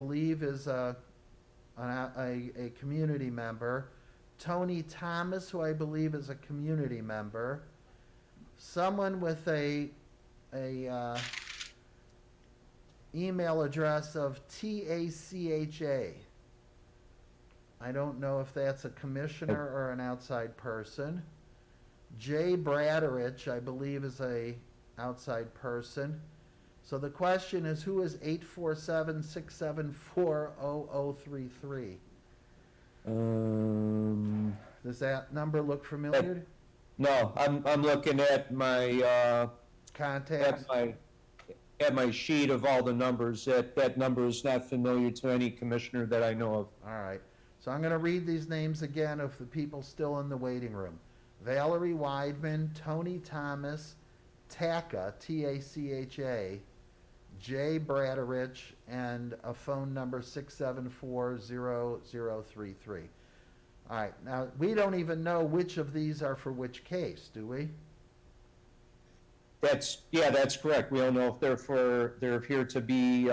believe is a community member. Tony Thomas, who I believe is a community member. Someone with a email address of TACHA. I don't know if that's a commissioner or an outside person. Jay Bradderich, I believe, is a outside person. So the question is, who is 847-674-0033? Does that number look familiar? No, I'm looking at my Contacts? at my sheet of all the numbers. That number is not familiar to any commissioner that I know of. All right. So I'm going to read these names again of the people still in the waiting room. Valerie Weidman, Tony Thomas, Tacha, T-A-C-H-A, Jay Bradderich, and a phone number 674-0033. All right. Now, we don't even know which of these are for which case, do we? That's correct. We don't know if they're here to be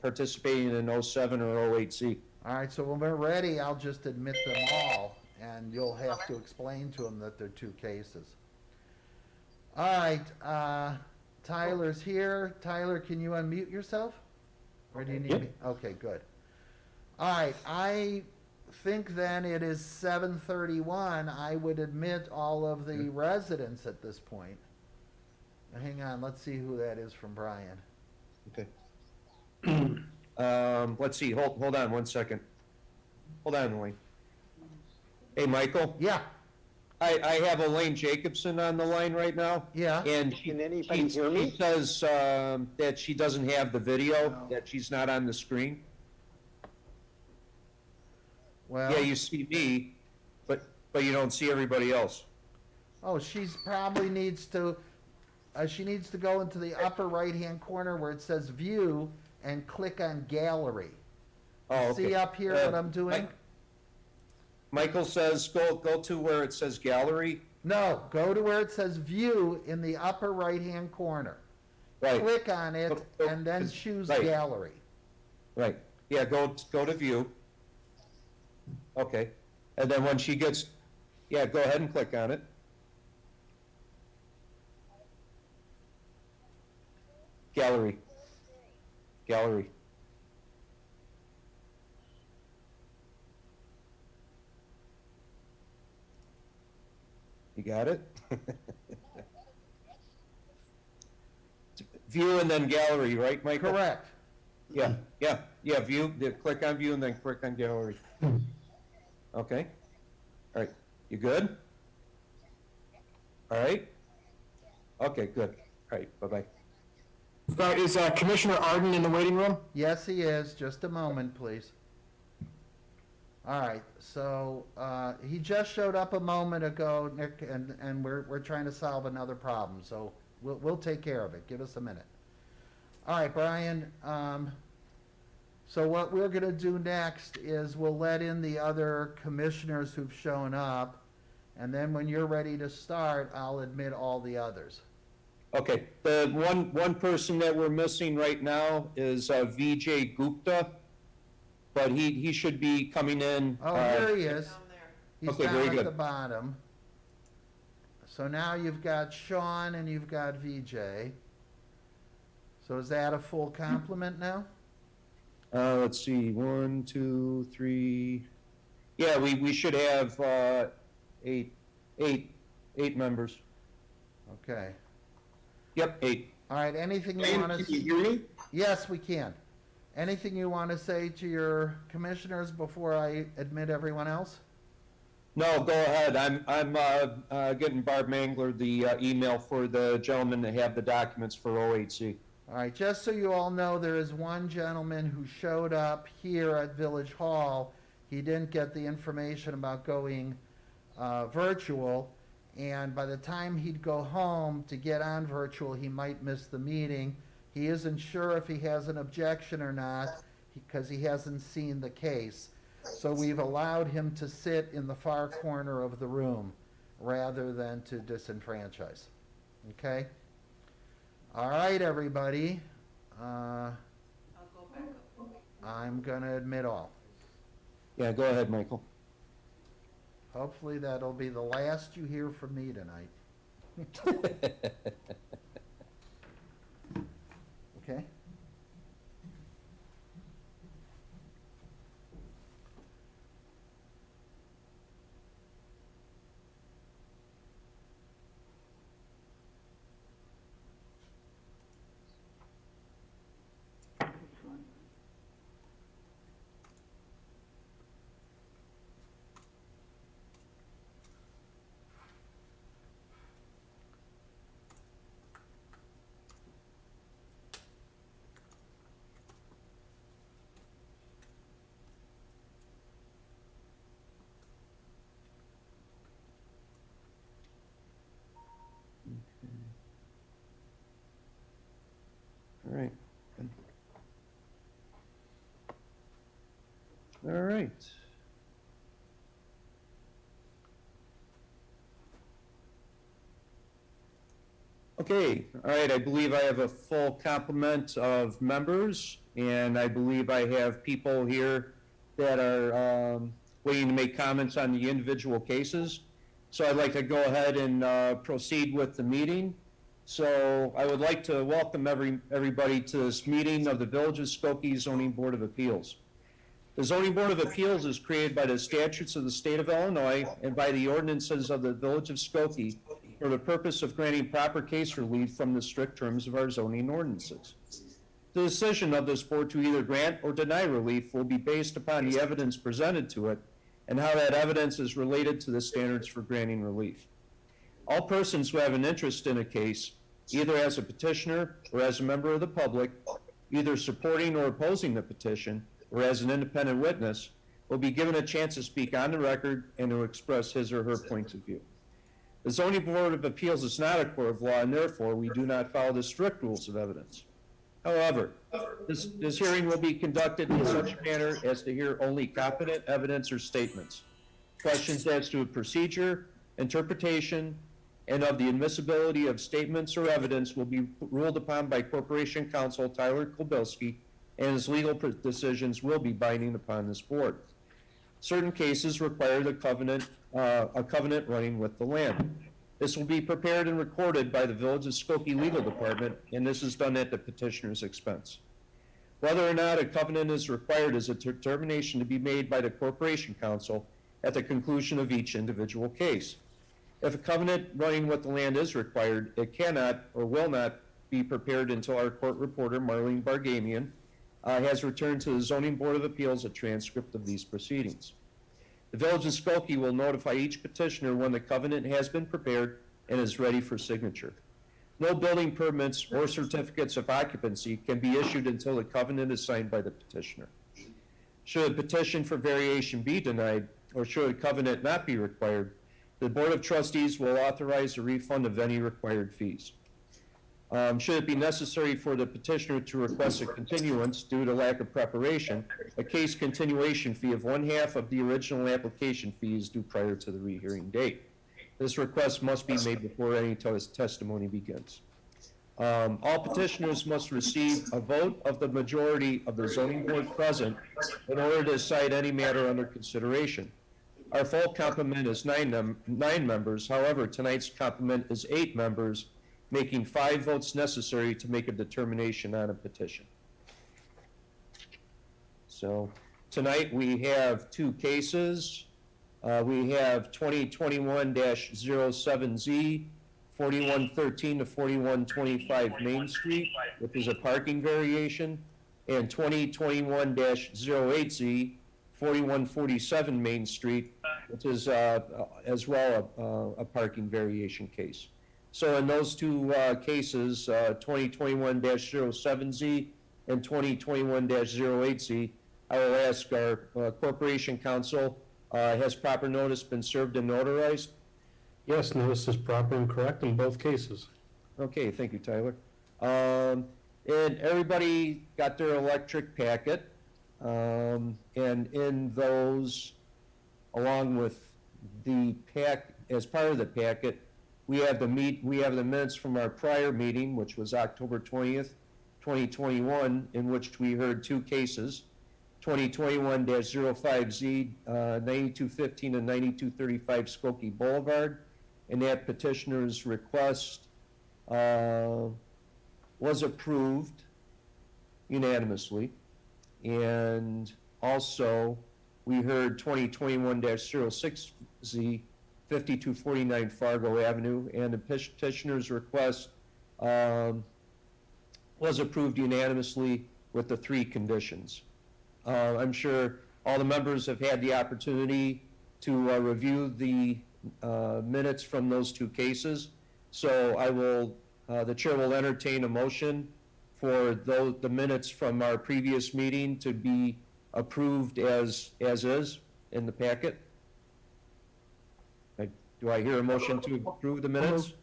participating in 07 or 08C. All right, so when we're ready, I'll just admit them all, and you'll have to explain to them that they're two cases. All right, Tyler's here. Tyler, can you unmute yourself? Or do you need me? Okay, good. All right, I think then it is 7:31. I would admit all of the residents at this point. Now, hang on, let's see who that is from Brian. Okay. Let's see. Hold on 1 second. Hold on, Wayne. Hey, Michael. Yeah. I have Elaine Jacobson on the line right now. Yeah. And Can anybody hear me? she says that she doesn't have the video, that she's not on the screen. Well. Yeah, you see me, but you don't see everybody else. Oh, she's probably needs to, she needs to go into the upper right-hand corner where it says View and click on Gallery. Oh, okay. See up here what I'm doing? Michael says go to where it says Gallery. No, go to where it says View in the upper right-hand corner. Right. Click on it Go- and then choose right. Gallery. Right. Yeah, go to View. Okay. And then when she gets, yeah, go ahead and click on it. Gallery. Gallery. You got it? View and then gallery, right, Michael? Correct. Yeah, view, click on view and then click on gallery. Okay. All right, you good? All right? Okay, good. All right, bye-bye. Is Commissioner Arden in the waiting room? Yes, he is. Just a moment, please. All right, so he just showed up a moment ago, Nick, and we're trying to solve another problem, so we'll take care of it. Give us a minute. All right, Brian, so what we're going to do next is we'll let in the other commissioners who've shown up, and then when you're ready to start, I'll admit all the others. Okay, the one person that we're missing right now is Vijay Gupta, but he should be coming in. Oh, here he is. He's Okay, down very at good. the bottom. So now you've got Sean and you've got VJ. So is that a full complement now? Let's see, 1, 2, 3. Yeah, we should have eight members. Okay. Yep, 8. All right, anything you want to... Can you hear me? Yes, we can. Anything you want to say to your commissioners before I admit everyone else? No, go ahead. I'm getting Barb Mangler the email for the gentleman to have the documents for OHC. All right, just so you all know, there is one gentleman who showed up here at Village Hall. He didn't get the information about going virtual, and by the time he'd go home to get on virtual, he might miss the meeting. He isn't sure if he has an objection or not because he hasn't seen the case. So we've allowed him to sit in the far corner of the room rather than to disenfranchise. Okay? All right, everybody. I'll go back up. I'm gonna admit all. Yeah, go ahead, Michael. Hopefully that'll be the last you hear from me tonight. Okay? All right. All right. Okay, all right, I believe I have a full complement of members, and I believe I have people here that are waiting to make comments on the individual cases. So I'd like to go ahead and proceed with the meeting. So I would like to welcome everybody to this meeting of the Village of Skokie Zoning Board of Appeals. The Zoning Board of Appeals is created by the statutes of the state of Illinois and by the ordinances of the Village of Skokie for the purpose of granting proper case relief from the strict terms of our zoning ordinances. The decision of this board to either grant or deny relief will be based upon the evidence presented to it and how that evidence is related to the standards for granting relief. All persons who have an interest in a case, either as a petitioner or as a member of the public, either supporting or opposing the petition, or as an independent witness, will be given a chance to speak on the record and to express his or her points of view. The Zoning Board of Appeals is not a court of law, and therefore we do not follow the strict rules of evidence. However, this hearing will be conducted in such a manner as to hear only competent evidence or statements. Questions as to a procedure, interpretation, and of the admissibility of statements or evidence will be ruled upon by Corporation Counsel Tyler Kolbilski, and his legal decisions will be binding upon this board. Certain cases require a covenant running with the land. This will be prepared and recorded by the Village of Skokie Legal Department, and this is done at the petitioner's expense. Whether or not a covenant is required is a determination to be made by the Corporation Counsel at the conclusion of each individual case. If a covenant running with the land is required, it cannot or will not be prepared until our court reporter, Marlene Bargamian, has returned to the Zoning Board of Appeals a transcript of these proceedings. The Village of Skokie will notify each petitioner when the covenant has been prepared and is ready for signature. No building permits or certificates of occupancy can be issued until the covenant is signed by the petitioner. Should a petition for variation be denied, or should a covenant not be required, the Board of Trustees will authorize a refund of any required fees. Should it be necessary for the petitioner to request a continuance due to lack of preparation, a case continuation fee of 1/2 of the original application fee is due prior to the rehearing date. This request must be made before any testimony begins. All petitioners must receive a vote of the majority of the zoning board present in order to decide any matter under consideration. Our full complement is nine members. However, tonight's complement is 8 members, making 5 votes necessary to make a determination on a petition. So tonight we have 2 cases. We have 2021-07Z, 4113 to 4125 Main Street, which is a parking variation, and 2021-08Z, 4147 Main Street, which is as well a parking variation case. So in those 2 cases, 2021-07Z and 2021-08Z, I will ask our Corporation Counsel, has proper notice been served and notarized? Yes, notice is proper and correct in both cases. Okay, thank you, Tyler. And everybody got their electric packet, and in those, along with the as part of the packet, we have the minutes from our prior meeting, which was October 20th, 2021, in which we heard 2 cases, 2021-05Z, 9215 and 9235 Skokie Boulevard. And that petitioner's request was approved unanimously. And also, we heard 2021-06Z, 5249 Fargo Avenue, and the petitioner's request was approved unanimously with the 3 conditions. I'm sure all the members have had the opportunity to review the minutes from those 2 cases. So I will, the chair will entertain a motion for the minutes from our previous meeting to be approved as is in the packet. Do I hear a motion to approve the minutes?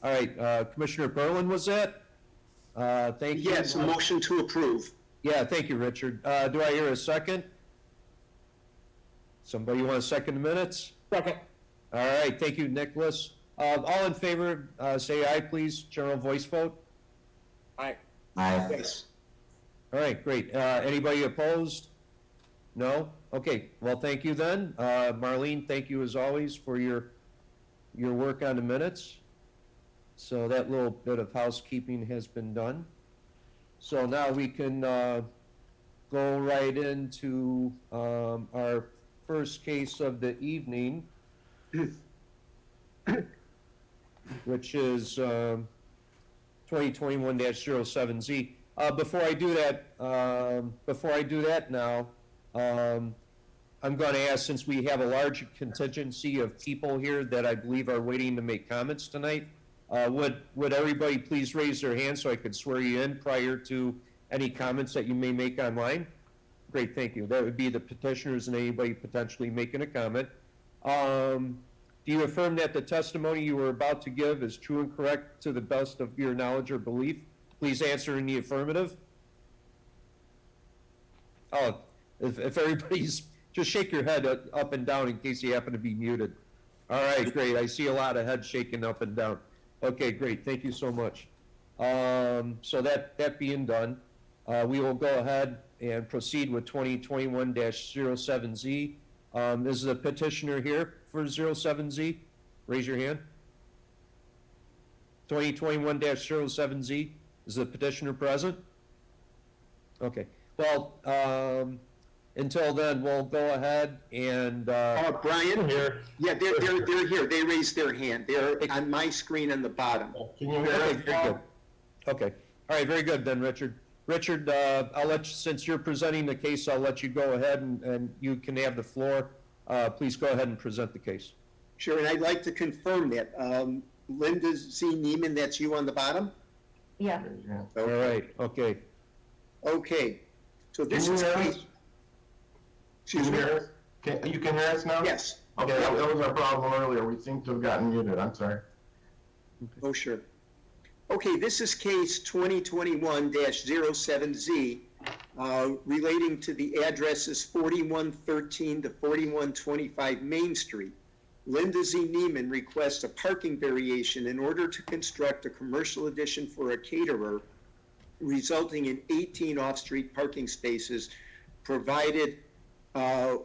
All right, Commissioner Berlin, was that? Thank you. Yes, a motion to approve. Yeah, thank you, Richard. Do I hear a second? Somebody want to second the minutes? Second. All right, thank you, Nicholas. All in favor, say aye, please. General voice vote. Aye. Yes. All right, great. Anybody opposed? No? Okay, well, thank you then. Marlene, thank you as always for your work on the minutes. So that little bit of housekeeping has been done. So now we can go right into our first case of the evening, which is 2021-07Z. Before I do that now, I'm going to ask, since we have a large contingency of people here that I believe are waiting to make comments tonight, would everybody please raise their hand so I could swear you in prior to any comments that you may make online? Great, thank you. That would be the petitioners and anybody potentially making a comment. Do you affirm that the testimony you were about to give is true and correct to the best of your knowledge or belief? Please answer in the affirmative. Oh, if everybody's, just shake your head up and down in case you happen to be muted. All right, great. I see a lot of heads shaking up and down. Okay, great. Thank you so much. So that being done, we will go ahead and proceed with 2021-07Z. Is the petitioner here for 07Z? Raise your hand. 2021-07Z, is the petitioner present? Okay, well, until then, we'll go ahead and, Brian? Here. Yeah, they're here. They raised their hand. They're on my screen on the bottom. Can you hear okay, us very now? good. Okay, all right, very good then, Richard. Richard, I'll let you, since you're presenting the case, I'll let you go ahead and you can have the floor. Please go ahead and present the case. Sure, and I'd like to confirm that. Linda Z. Neiman, that's you on the bottom? Yeah. All right, okay. Okay, so this Can is you hear case. us? Excuse Can me? you hear us? You can hear us now? Yes. Okay, that was our problem earlier. We seem to have gotten muted. I'm sorry. Oh, sure. Okay, this is case 2021-07Z, relating to the addresses 4113 to 4125 Main Street. Linda Z. Neiman requests a parking variation in order to construct a commercial addition for a caterer, resulting in 18 off-street parking spaces, provided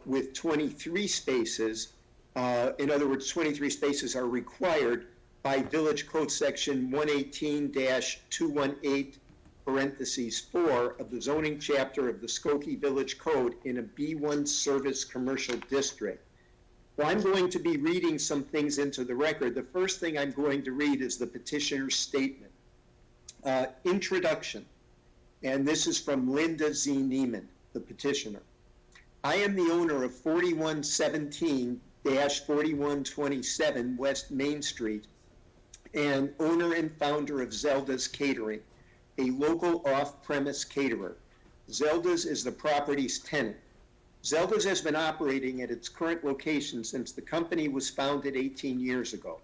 with 23 spaces. In other words, 23 spaces are required by Village Code Section 118-218, parentheses 4 of the zoning chapter of the Skokie Village Code in a B1 service commercial district. Well, I'm going to be reading some things into the record. The first thing I'm going to read is the petitioner's statement. Introduction, and this is from Linda Z. Neiman, the petitioner. I am the owner of 4117-4127 West Main Street and owner and founder of Zelda's Catering, a local off-premise caterer. Zelda's is the property's tenant. Zelda's has been operating at its current location since the company was founded 18 years ago.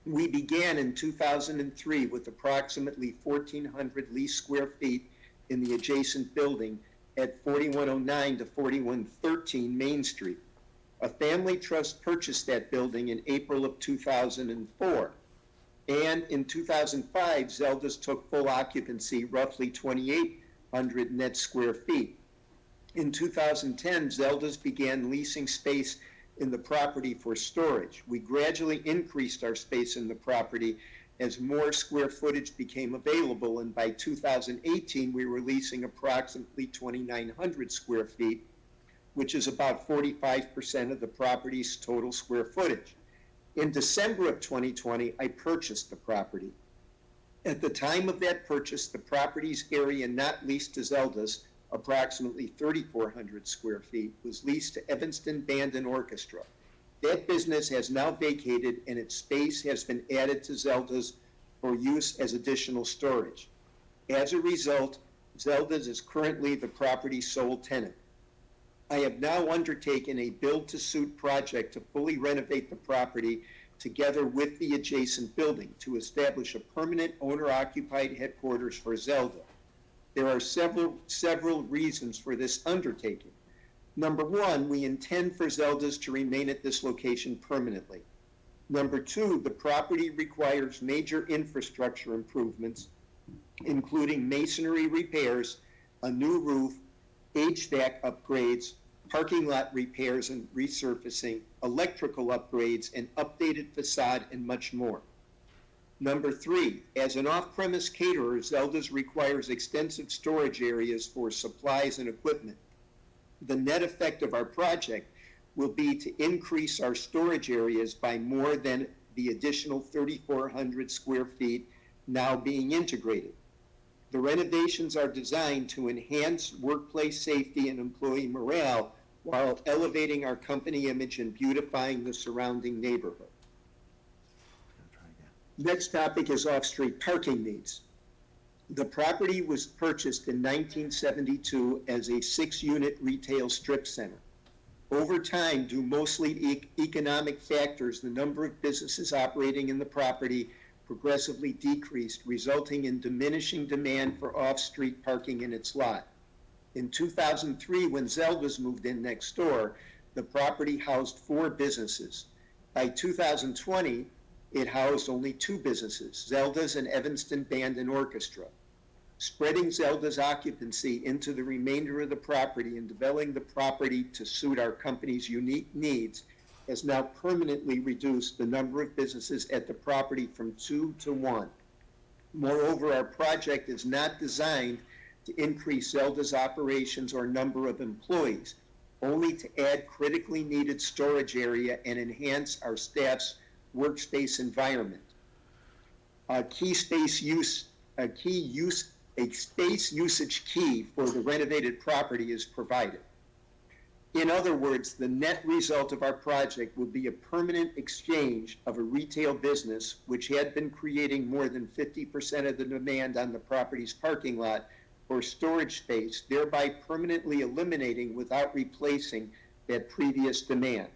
We began in 2003 with approximately 1,400 leased square feet in the adjacent building at 4109 to 4113 Main Street. A family trust purchased that building in April of 2004. And in 2005, Zelda's took full occupancy, roughly 2,800 net square feet. In 2010, Zelda's began leasing space in the property for storage. We gradually increased our space in the property as more square footage became available, and by 2018, we were leasing approximately 2,900 square feet, which is about 45% of the property's total square footage. In December of 2020, I purchased the property. At the time of that purchase, the property's area not leased to Zelda's, approximately 3,400 square feet, was leased to Evanston Band and Orchestra. That business has now vacated and its space has been added to Zelda's for use as additional storage. As a result, Zelda's is currently the property's sole tenant. I have now undertaken a build-to-suit project to fully renovate the property together with the adjacent building to establish a permanent owner-occupied headquarters for Zelda. There are several reasons for this undertaking. Number one, we intend for Zelda's to remain at this location permanently. Number two, the property requires major infrastructure improvements, including masonry repairs, a new roof, HVAC upgrades, parking lot repairs and resurfacing, electrical upgrades, an updated facade, and much more. Number three, as an off-premise caterer, Zelda's requires extensive storage areas for supplies and equipment. The net effect of our project will be to increase our storage areas by more than the additional 3,400 square feet now being integrated. The renovations are designed to enhance workplace safety and employee morale while elevating our company image and beautifying the surrounding neighborhood. Next topic is off-street parking needs. The property was purchased in 1972 as a 6-unit retail strip center. Over time, due mostly economic factors, the number of businesses operating in the property progressively decreased, resulting in diminishing demand for off-street parking in its lot. In 2003, when Zelda's moved in next door, the property housed 4 businesses. By 2020, it housed only 2 businesses, Zelda's and Evanston Band and Orchestra. Spreading Zelda's occupancy into the remainder of the property and developing the property to suit our company's unique needs has now permanently reduced the number of businesses at the property from 2 to 1. Moreover, our project is not designed to increase Zelda's operations or number of employees, only to add critically needed storage area and enhance our staff's workspace environment. A space usage key for the renovated property is provided. In other words, the net result of our project will be a permanent exchange of a retail business, which had been creating more than 50% of the demand on the property's parking lot, for storage space, thereby permanently eliminating without replacing that previous demand.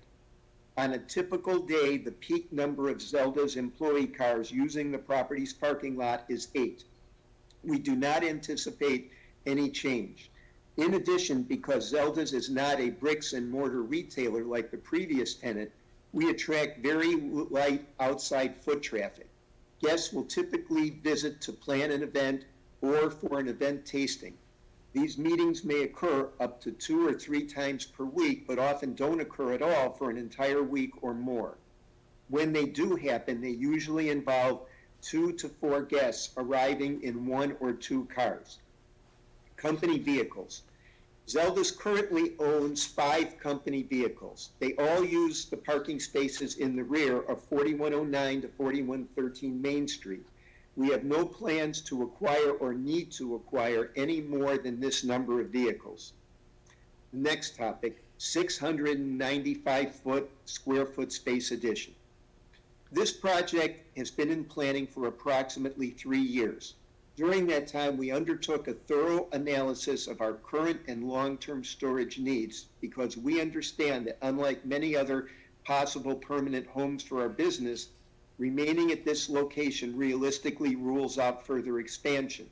On a typical day, the peak number of Zelda's employee cars using the property's parking lot is 8. We do not anticipate any change. In addition, because Zelda's is not a bricks and mortar retailer like the previous tenant, we attract very light outside foot traffic. Guests will typically visit to plan an event or for an event tasting. These meetings may occur up to 2 or 3 times per week, but often don't occur at all for an entire week or more. When they do happen, they usually involve 2 to 4 guests arriving in 1 or 2 cars. Company vehicles. Zelda's currently owns 5 company vehicles. They all use the parking spaces in the rear of 4109 to 4113 Main Street. We have no plans to acquire or need to acquire any more than this number of vehicles. Next topic, 695 square foot space addition. This project has been in planning for approximately 3 years. During that time, we undertook a thorough analysis of our current and long-term storage needs because we understand that unlike many other possible permanent homes for our business, remaining at this location realistically rules out further expansion.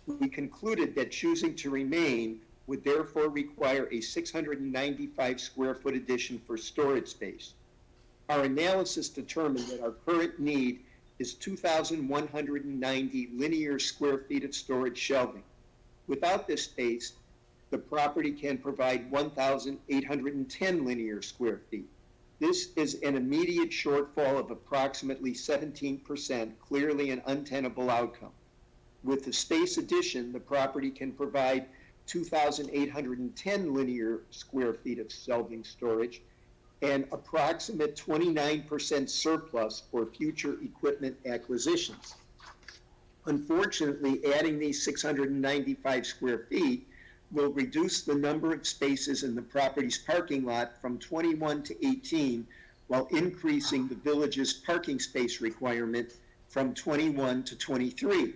We concluded that choosing to remain would therefore require a 695 square foot addition for storage space. Our analysis determined that our current need is 2,190 linear square feet of storage shelving. Without this space, the property can provide 1,810 linear square feet. This is an immediate shortfall of approximately 17%, clearly an untenable outcome. With the space addition, the property can provide 2,810 linear square feet of shelving storage, and approximate 29% surplus for future equipment acquisitions. Unfortunately, adding these 695 square feet will reduce the number of spaces in the property's parking lot from 21 to 18, while increasing the village's parking space requirement from 21 to 23.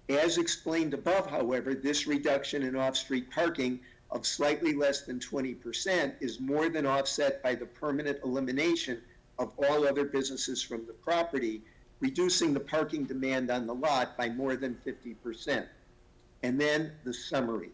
As explained above, however, this reduction in off-street parking of slightly less than 20% is more than offset by the permanent elimination of all other businesses from the property, reducing the parking demand on the lot by more than 50%. And then the summary.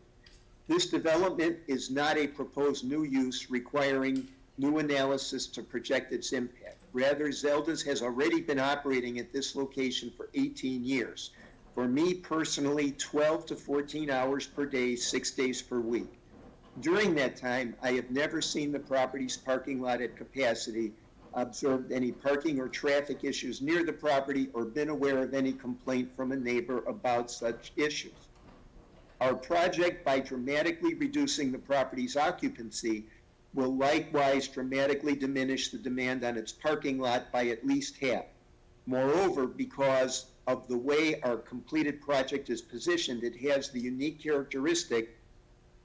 This development is not a proposed new use requiring new analysis to project its impact. Rather, Zelda's has already been operating at this location for 18 years. For me personally, 12 to 14 hours per day, 6 days per week. During that time, I have never seen the property's parking lot at capacity, observed any parking or traffic issues near the property, or been aware of any complaint from a neighbor about such issues. Our project, by dramatically reducing the property's occupancy, will likewise dramatically diminish the demand on its parking lot by at least half. Moreover, because of the way our completed project is positioned, it has the unique characteristic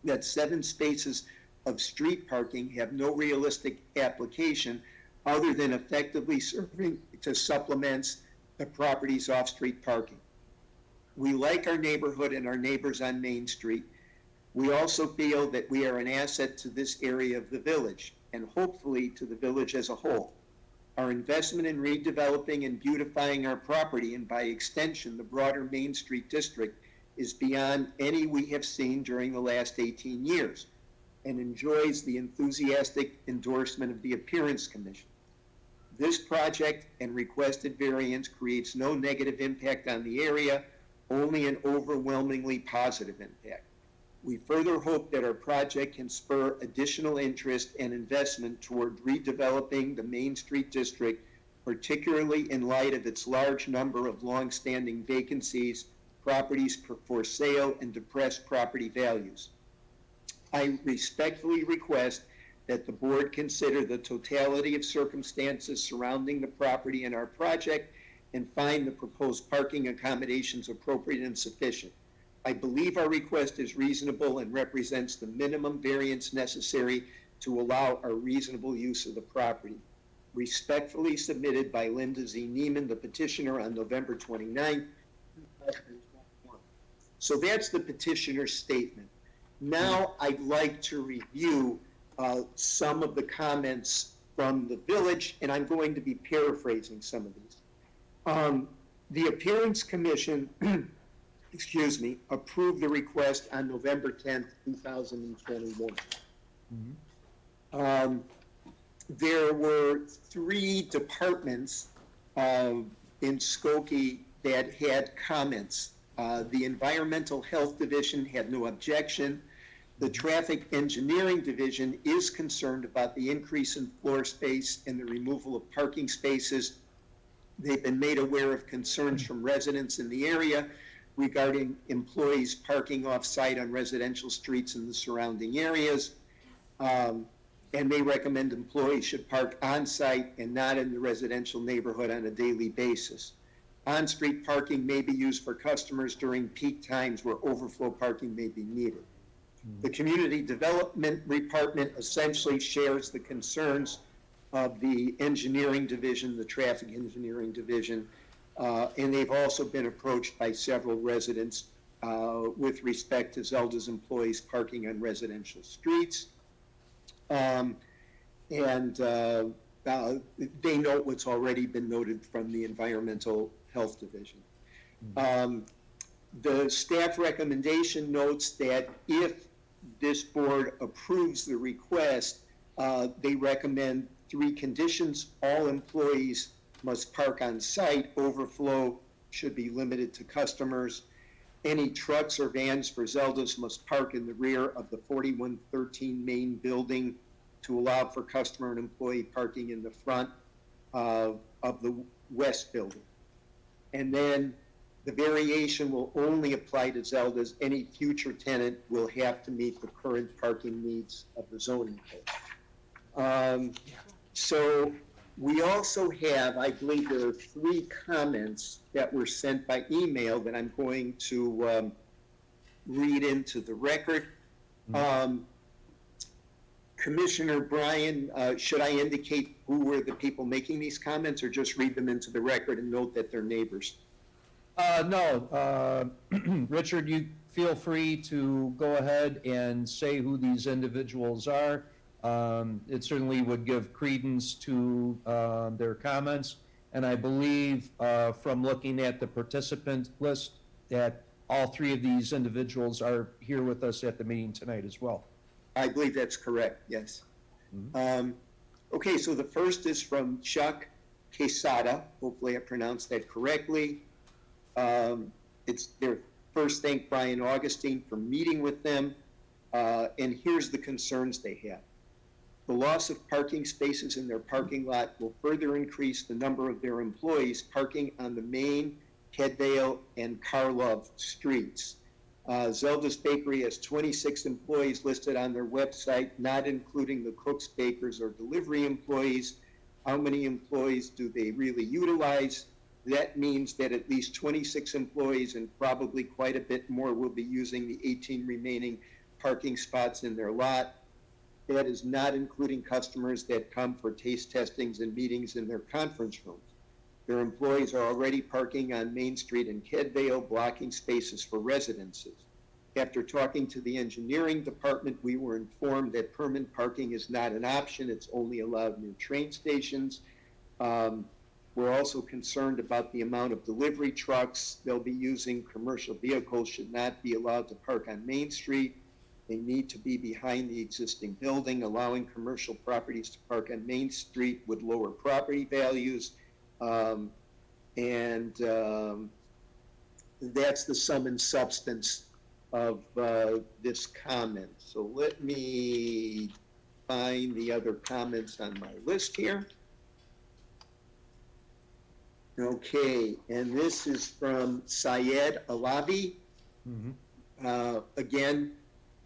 that 7 spaces of street parking have no realistic application other than effectively serving to supplement the property's off-street parking. We like our neighborhood and our neighbors on Main Street. We also feel that we are an asset to this area of the village, and hopefully to the village as a whole. Our investment in redeveloping and beautifying our property, and by extension, the broader Main Street district, is beyond any we have seen during the last 18 years, and enjoys the enthusiastic endorsement of the Appearance Commission. This project and requested variance creates no negative impact on the area, only an overwhelmingly positive impact. We further hope that our project can spur additional interest and investment toward redeveloping the Main Street district, particularly in light of its large number of long-standing vacancies, properties for sale, and depressed property values. I respectfully request that the board consider the totality of circumstances surrounding the property and our project and find the proposed parking accommodations appropriate and sufficient. I believe our request is reasonable and represents the minimum variance necessary to allow a reasonable use of the property. Respectfully submitted by Linda Z. Neiman, the petitioner, on November 29th, 2021. So that's the petitioner's statement. Now I'd like to review some of the comments from the village, and I'm going to be paraphrasing some of these. The Appearance Commission approved the request on November 10th, 2021. There were 3 departments in Skokie that had comments. The Environmental Health Division had no objection. The Traffic Engineering Division is concerned about the increase in floor space and the removal of parking spaces. They've been made aware of concerns from residents in the area regarding employees parking off-site on residential streets in the surrounding areas. And they recommend employees should park on-site and not in the residential neighborhood on a daily basis. On-street parking may be used for customers during peak times where overflow parking may be needed. The Community Development Department essentially shares the concerns of the Engineering Division, the Traffic Engineering Division, and they've also been approached by several residents with respect to Zelda's employees parking on residential streets. And they note what's already been noted from the Environmental Health Division. The staff recommendation notes that if this board approves the request, they recommend 3 conditions. All employees must park on site. Overflow should be limited to customers. Any trucks or vans for Zelda's must park in the rear of the 4113 main building to allow for customer and employee parking in the front of the west building. And then the variation will only apply to Zelda's. Any future tenant will have to meet the current parking needs of the zoning code. So we also have, I believe there are 3 comments that were sent by email that I'm going to read into the record. Commissioner Bryan, should I indicate who were the people making these comments, or just read them into the record and note that they're neighbors? No, Richard, you feel free to go ahead and say who these individuals are. It certainly would give credence to their comments. And I believe from looking at the participant list that all 3 of these individuals are here with us at the meeting tonight as well. I believe that's correct, yes. Okay, so the first is from Chuck Quesada. Hopefully I pronounced that correctly. It's their first thank Brian Augustine for meeting with them. And here's the concerns they have. The loss of parking spaces in their parking lot will further increase the number of their employees parking on the main, Kedvale, and Karlov streets. Zelda's Bakery has 26 employees listed on their website, not including the cooks, bakers, or delivery employees. How many employees do they really utilize? That means that at least 26 employees and probably quite a bit more will be using the 18 remaining parking spots in their lot. That is not including customers that come for taste testings and meetings in their conference rooms. Their employees are already parking on Main Street in Kedvale, blocking spaces for residences. After talking to the engineering department, we were informed that permanent parking is not an option. It's only allowed near train stations. We're also concerned about the amount of delivery trucks they'll be using. Commercial vehicles should not be allowed to park on Main Street. They need to be behind the existing building. Allowing commercial properties to park on Main Street would lower property values. That's the sum and substance of this comment. So let me find the other comments on my list here. Okay, and this is from Syed Alavi. Again,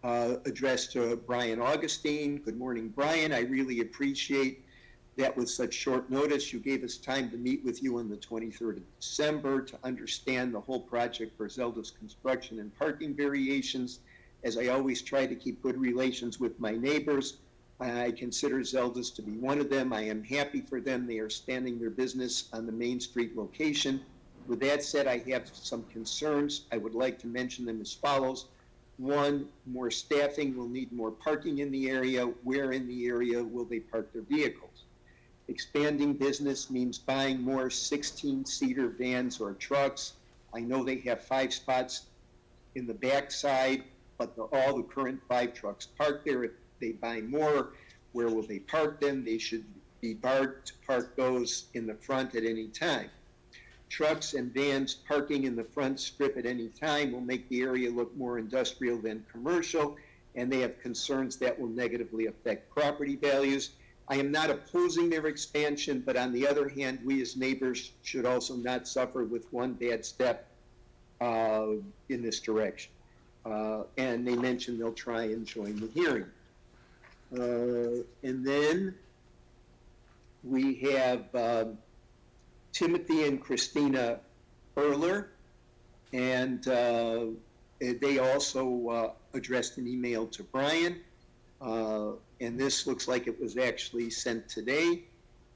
addressed to Brian Augustine. Good morning, Brian. I really appreciate that with such short notice, you gave us time to meet with you on the 23rd of December to understand the whole project for Zelda's construction and parking variations. As I always try to keep good relations with my neighbors, I consider Zelda's to be one of them. I am happy for them. They are standing their business on the Main Street location. With that said, I have some concerns. I would like to mention them as follows. 1, more staffing. Will need more parking in the area. Where in the area will they park their vehicles? Expanding business means buying more 16-seater vans or trucks. I know they have 5 spots in the backside, but all the current 5 trucks parked there. If they buy more, where will they park them? They should be barred to park those in the front at any time. Trucks and vans parking in the front strip at any time will make the area look more industrial than commercial, and they have concerns that will negatively affect property values. I am not opposing their expansion, but on the other hand, we as neighbors should also not suffer with one bad step in this direction. And they mentioned they'll try and join the hearing. And then we have Timothy and Christina Erler, and they also addressed an email to Brian. And this looks like it was actually sent today.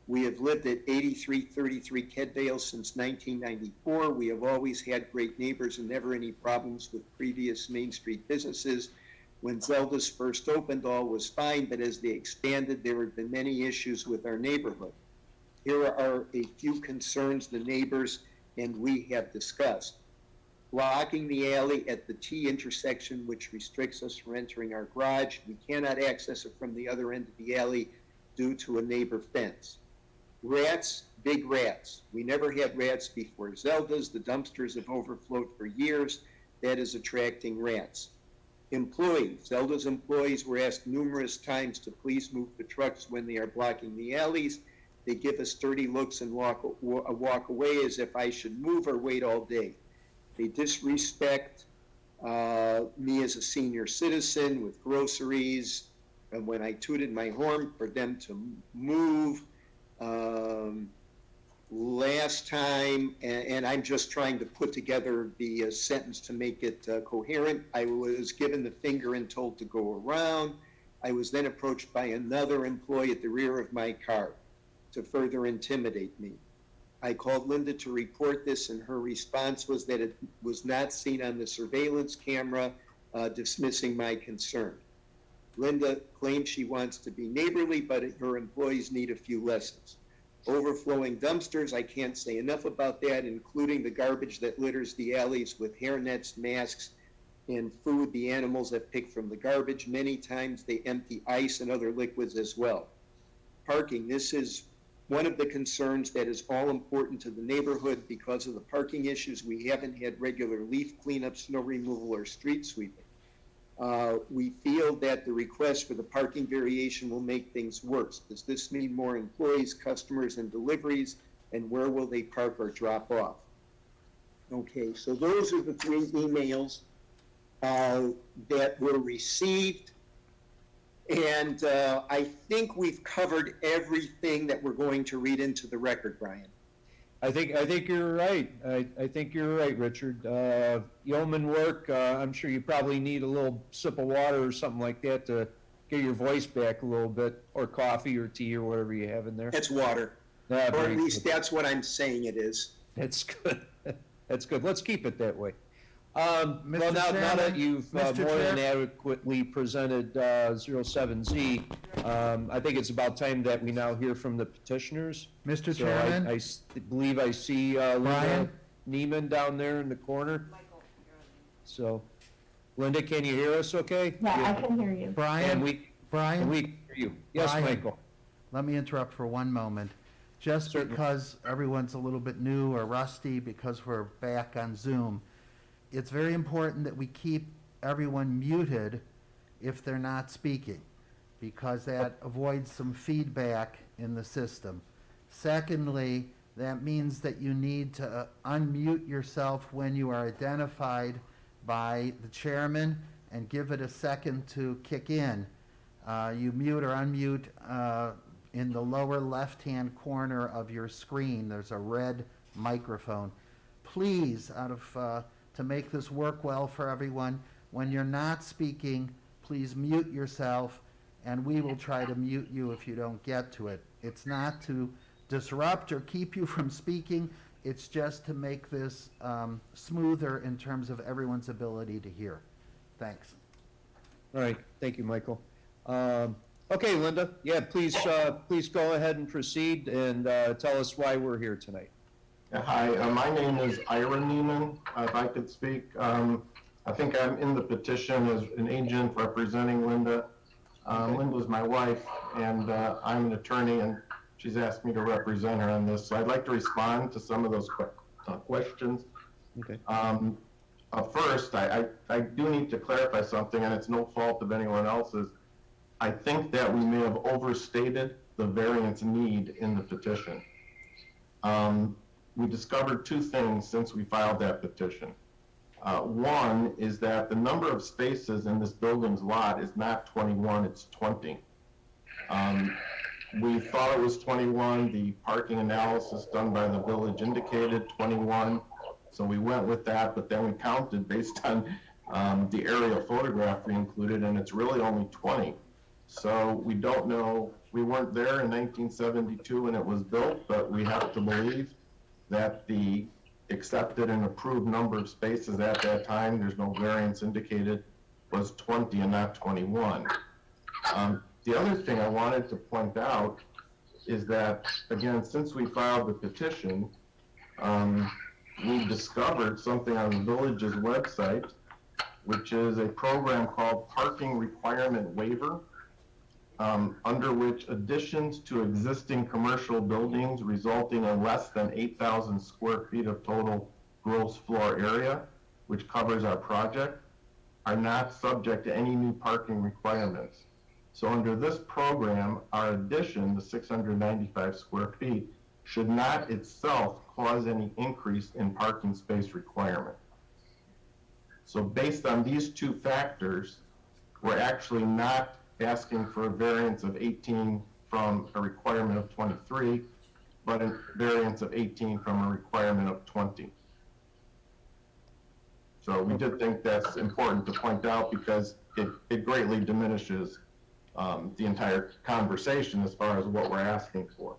We have lived at 8333 Kedvale since 1994. We have always had great neighbors and never any problems with previous Main Street businesses. When Zelda's first opened, all was fine, but as they expanded, there have been many issues with our neighborhood. Here are a few concerns the neighbors and we have discussed. Blocking the alley at the T intersection, which restricts us from entering our garage. We cannot access it from the other end of the alley due to a neighbor fence. Rats, big rats. We never had rats before Zelda's. The dumpsters have overflowed for years. that is attracting rats. Employees, Zelda's employees were asked numerous times to please move the trucks when they are blocking the alleys. They give us dirty looks and walk away as if I should move or wait all day. They disrespect me as a senior citizen with groceries, and when I tooted my horn for them to move last time, and I'm just trying to put together the sentence to make it coherent. I was given the finger and told to go around. I was then approached by another employee at the rear of my car to further intimidate me. I called Linda to report this, and her response was that it was not seen on the surveillance camera, dismissing my concern. Linda claims she wants to be neighborly, but her employees need a few lessons. Overflowing dumpsters, I can't say enough about that, including the garbage that litters the alleys with hairnets, masks, and food the animals have picked from the garbage. Many times they empty ice and other liquids as well. Parking, this is one of the concerns that is all important to the neighborhood. Because of the parking issues, we haven't had regular leaf cleanup, snow removal, or street sweeping. We feel that the request for the parking variation will make things worse. Does this mean more employees, customers, and deliveries? And where will they park or drop off? Okay, so those are the 3 emails that were received. And I think we've covered everything that we're going to read into the record, Brian. I think you're right. I think you're right, Richard. Yeoman work. I'm sure you probably need a little sip of water or something like that to get your voice back a little bit, or coffee or tea or whatever you have in there. That's water. Or at least that's what I'm saying it is. That's good. That's good. Let's keep it that way. Well, now that you've more than adequately presented 07Z, I think it's about time that we now hear from the petitioners. Mr. So Chairman? I believe I see Linda Brian? Neiman down there in the corner. So, Linda, can you hear us okay? Yeah, I can hear you. And Brian, we Brian, hear you. Yes, Brian. Michael. let me interrupt for one moment. Just Certainly. because everyone's a little bit new or rusty because we're back on Zoom, it's very important that we keep everyone muted if they're not speaking, because that avoids some feedback in the system. Secondly, that means that you need to unmute yourself when you are identified by the chairman and give it a second to kick in. You mute or unmute in the lower left-hand corner of your screen. There's a red microphone. Please, to make this work well for everyone, when you're not speaking, please mute yourself, and we will try to mute you if you don't get to it. It's not to disrupt or keep you from speaking, it's just to make this smoother in terms of everyone's ability to hear. Thanks. All right, thank you, Michael. Okay, Linda, yeah, please go ahead and proceed and tell us why we're here tonight. Hi, my name is Ira Neiman. If I could speak, I think I'm in the petition as an agent representing Linda. Linda's my wife, and I'm an attorney, and she's asked me to represent her on this. So I'd like to respond to some of those questions. Okay. First, I do need to clarify something, and it's no fault of anyone else's. I think that we may have overstated the variance need in the petition. We discovered 2 things since we filed that petition. One is that the number of spaces in this building's lot is not 21, it's 20. We thought it was 21. The parking analysis done by the village indicated 21. So we went with that, but then we counted based on the aerial photograph we included, and it's really only 20. So we don't know. We weren't there in 1972 when it was built, but we have to believe that the accepted and approved number of spaces at that time, there's no variance indicated, was 20 and not 21. The other thing I wanted to point out is that, again, since we filed the petition, we discovered something on the village's website, which is a program called Parking Requirement Waiver, under which additions to existing commercial buildings resulting in less than 8,000 square feet of total gross floor area which covers our project, are not subject to any new parking requirements. So under this program, our addition, the 695 square feet, should not itself cause any increase in parking space requirement. So based on these two factors, we're actually not asking for a variance of 18 from a requirement of 23, but a variance of 18 from a requirement of 20. So we did think that's important to point out because it greatly diminishes the entire conversation as far as what we're asking for.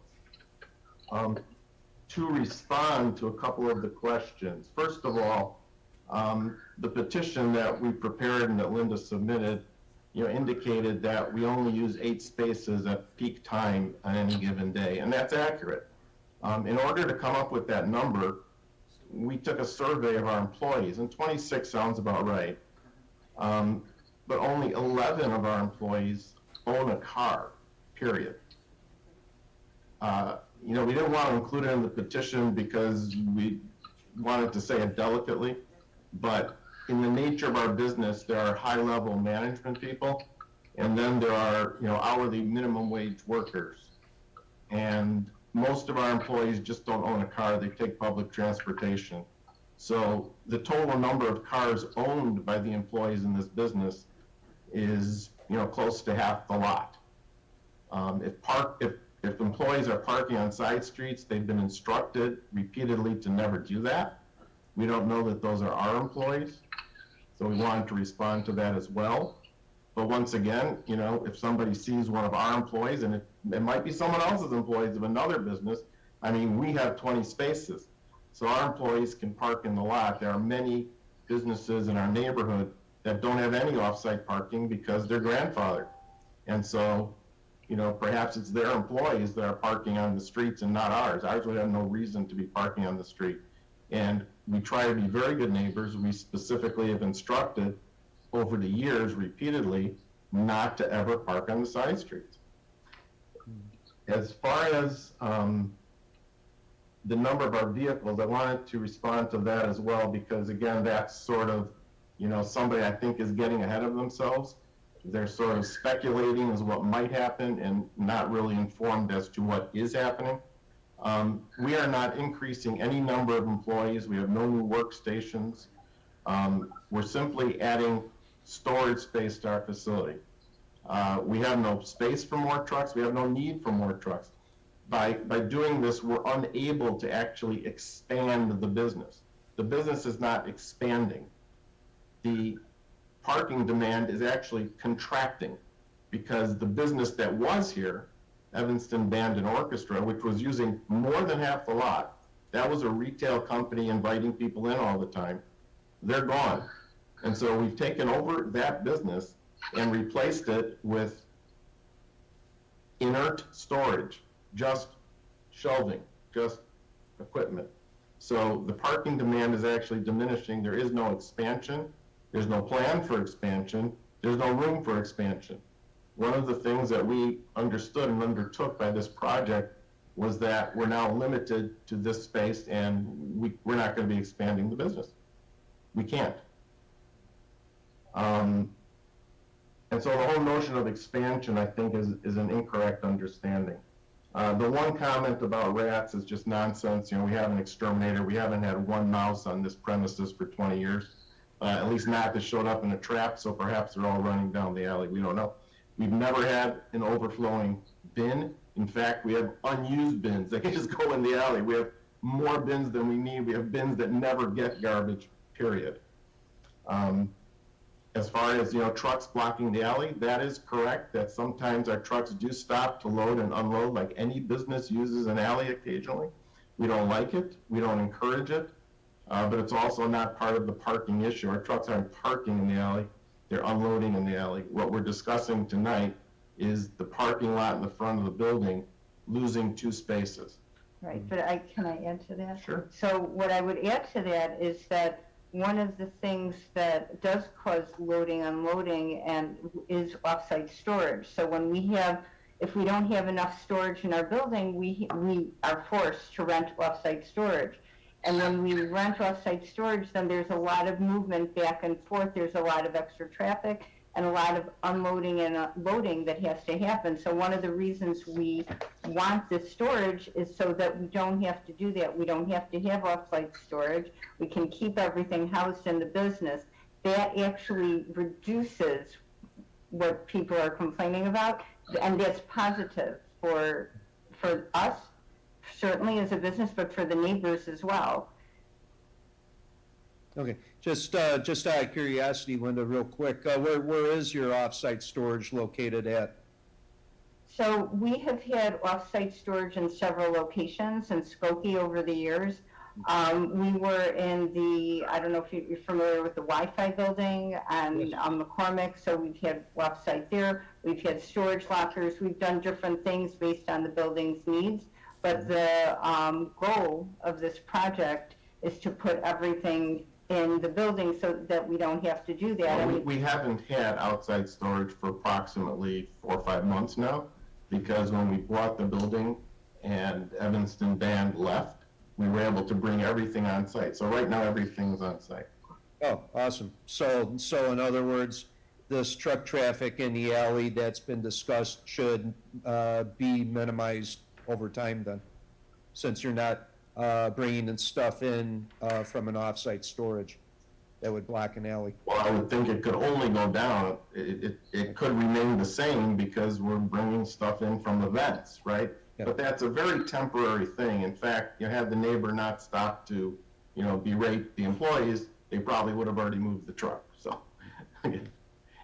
To respond to a couple of the questions, first of all, the petition that we prepared and that Linda submitted, indicated that we only use 8 spaces at peak time on any given day, and that's accurate. In order to come up with that number, we took a survey of our employees, and 26 sounds about right. But only 11 of our employees own a car, period. We didn't want to include it in the petition because we wanted to say it delicately, but in the nature of our business, there are high-level management people, and then there are, hourly minimum wage workers. And most of our employees just don't own a car, they take public transportation. So the total number of cars owned by the employees in this business is, close to half the lot. If employees are parking on side streets, they've been instructed repeatedly to never do that. We don't know that those are our employees, so we wanted to respond to that as well. But once again, if somebody sees one of our employees, and it might be someone else's employees of another business, we have 20 spaces. So our employees can park in the lot. There are many businesses in our neighborhood that don't have any off-site parking because they're grandfathered. And so, perhaps it's their employees that are parking on the streets and not ours. Ours would have no reason to be parking on the street. And we try to be very good neighbors. We specifically have instructed over the years repeatedly not to ever park on the side streets. As far as the number of our vehicles, I wanted to respond to that as well because, again, that's sort of, somebody I think is getting ahead of themselves. They're sort of speculating as what might happen and not really informed as to what is happening. We are not increasing any number of employees. We have no new workstations. We're simply adding storage space to our facility. We have no space for more trucks. We have no need for more trucks. By doing this, we're unable to actually expand the business. The business is not expanding. The parking demand is actually contracting because the business that was here, Evanston Band and Orchestra, which was using more than half the lot, that was a retail company inviting people in all the time. They're gone. And so we've taken over that business and replaced it with inert storage, just shelving, just equipment. So the parking demand is actually diminishing. There is no expansion. There's no plan for expansion. There's no room for expansion. One of the things that we understood and undertook by this project was that we're now limited to this space and we're not going to be expanding the business. We can't. And so the whole notion of expansion, I think, is an incorrect understanding. The one comment about rats is just nonsense. We have an exterminator. We haven't had one mouse on this premises for 20 years. At least not that showed up in a trap, so perhaps they're all running down the alley. We don't know. We've never had an overflowing bin. In fact, we have unused bins. They can just go in the alley. We have more bins than we need. We have bins that never get garbage, period. As far as, trucks blocking the alley, that is correct, that sometimes our trucks do stop to load and unload like any business uses an alley occasionally. We don't like it. We don't encourage it. But it's also not part of the parking issue. Our trucks aren't parking in the alley. They're unloading in the alley. What we're discussing tonight is the parking lot in the front of the building losing 2 spaces. Right, but can I add to that? Sure. So what I would add to that is that one of the things that does cause loading, unloading, and is offsite storage. So when if we don't have enough storage in our building, we are forced to rent offsite storage. And when we rent off-site storage, then there's a lot of movement back and forth. There's a lot of extra traffic and a lot of unloading and loading that has to happen. So one of the reasons we want this storage is so that we don't have to do that. We don't have to have off-site storage. We can keep everything housed in the business. That actually reduces what people are complaining about, and that's positive for us, certainly as a business, but for the neighbors as well. Okay, just out of curiosity, Linda, real quick, where is your off-site storage located at? So we have had off-site storage in several locations in Skokie over the years. We were in the, I don't know if you're familiar with the Wi-Fi building and McCormick, so we've had off-site there. We've had storage lockers. We've done different things based on the building's needs. But the goal of this project is to put everything in the building so that we don't have to do that. Well, we haven't had outside storage for approximately 4 or 5 months now, because when we bought the building and Evanston Band left, we were able to bring everything on site. So right now, everything's on site. Oh, awesome. So in other words, this truck traffic in the alley that's been discussed should be minimized over time then, since you're not bringing in stuff in from an off-site storage that would block an alley. Well, I would think it could only go down. It could remain the same because we're bringing stuff in from events, right? Yeah. But that's a very temporary thing. In fact, you had the neighbor not stop to, berate the employees, they probably would have already moved the truck, so.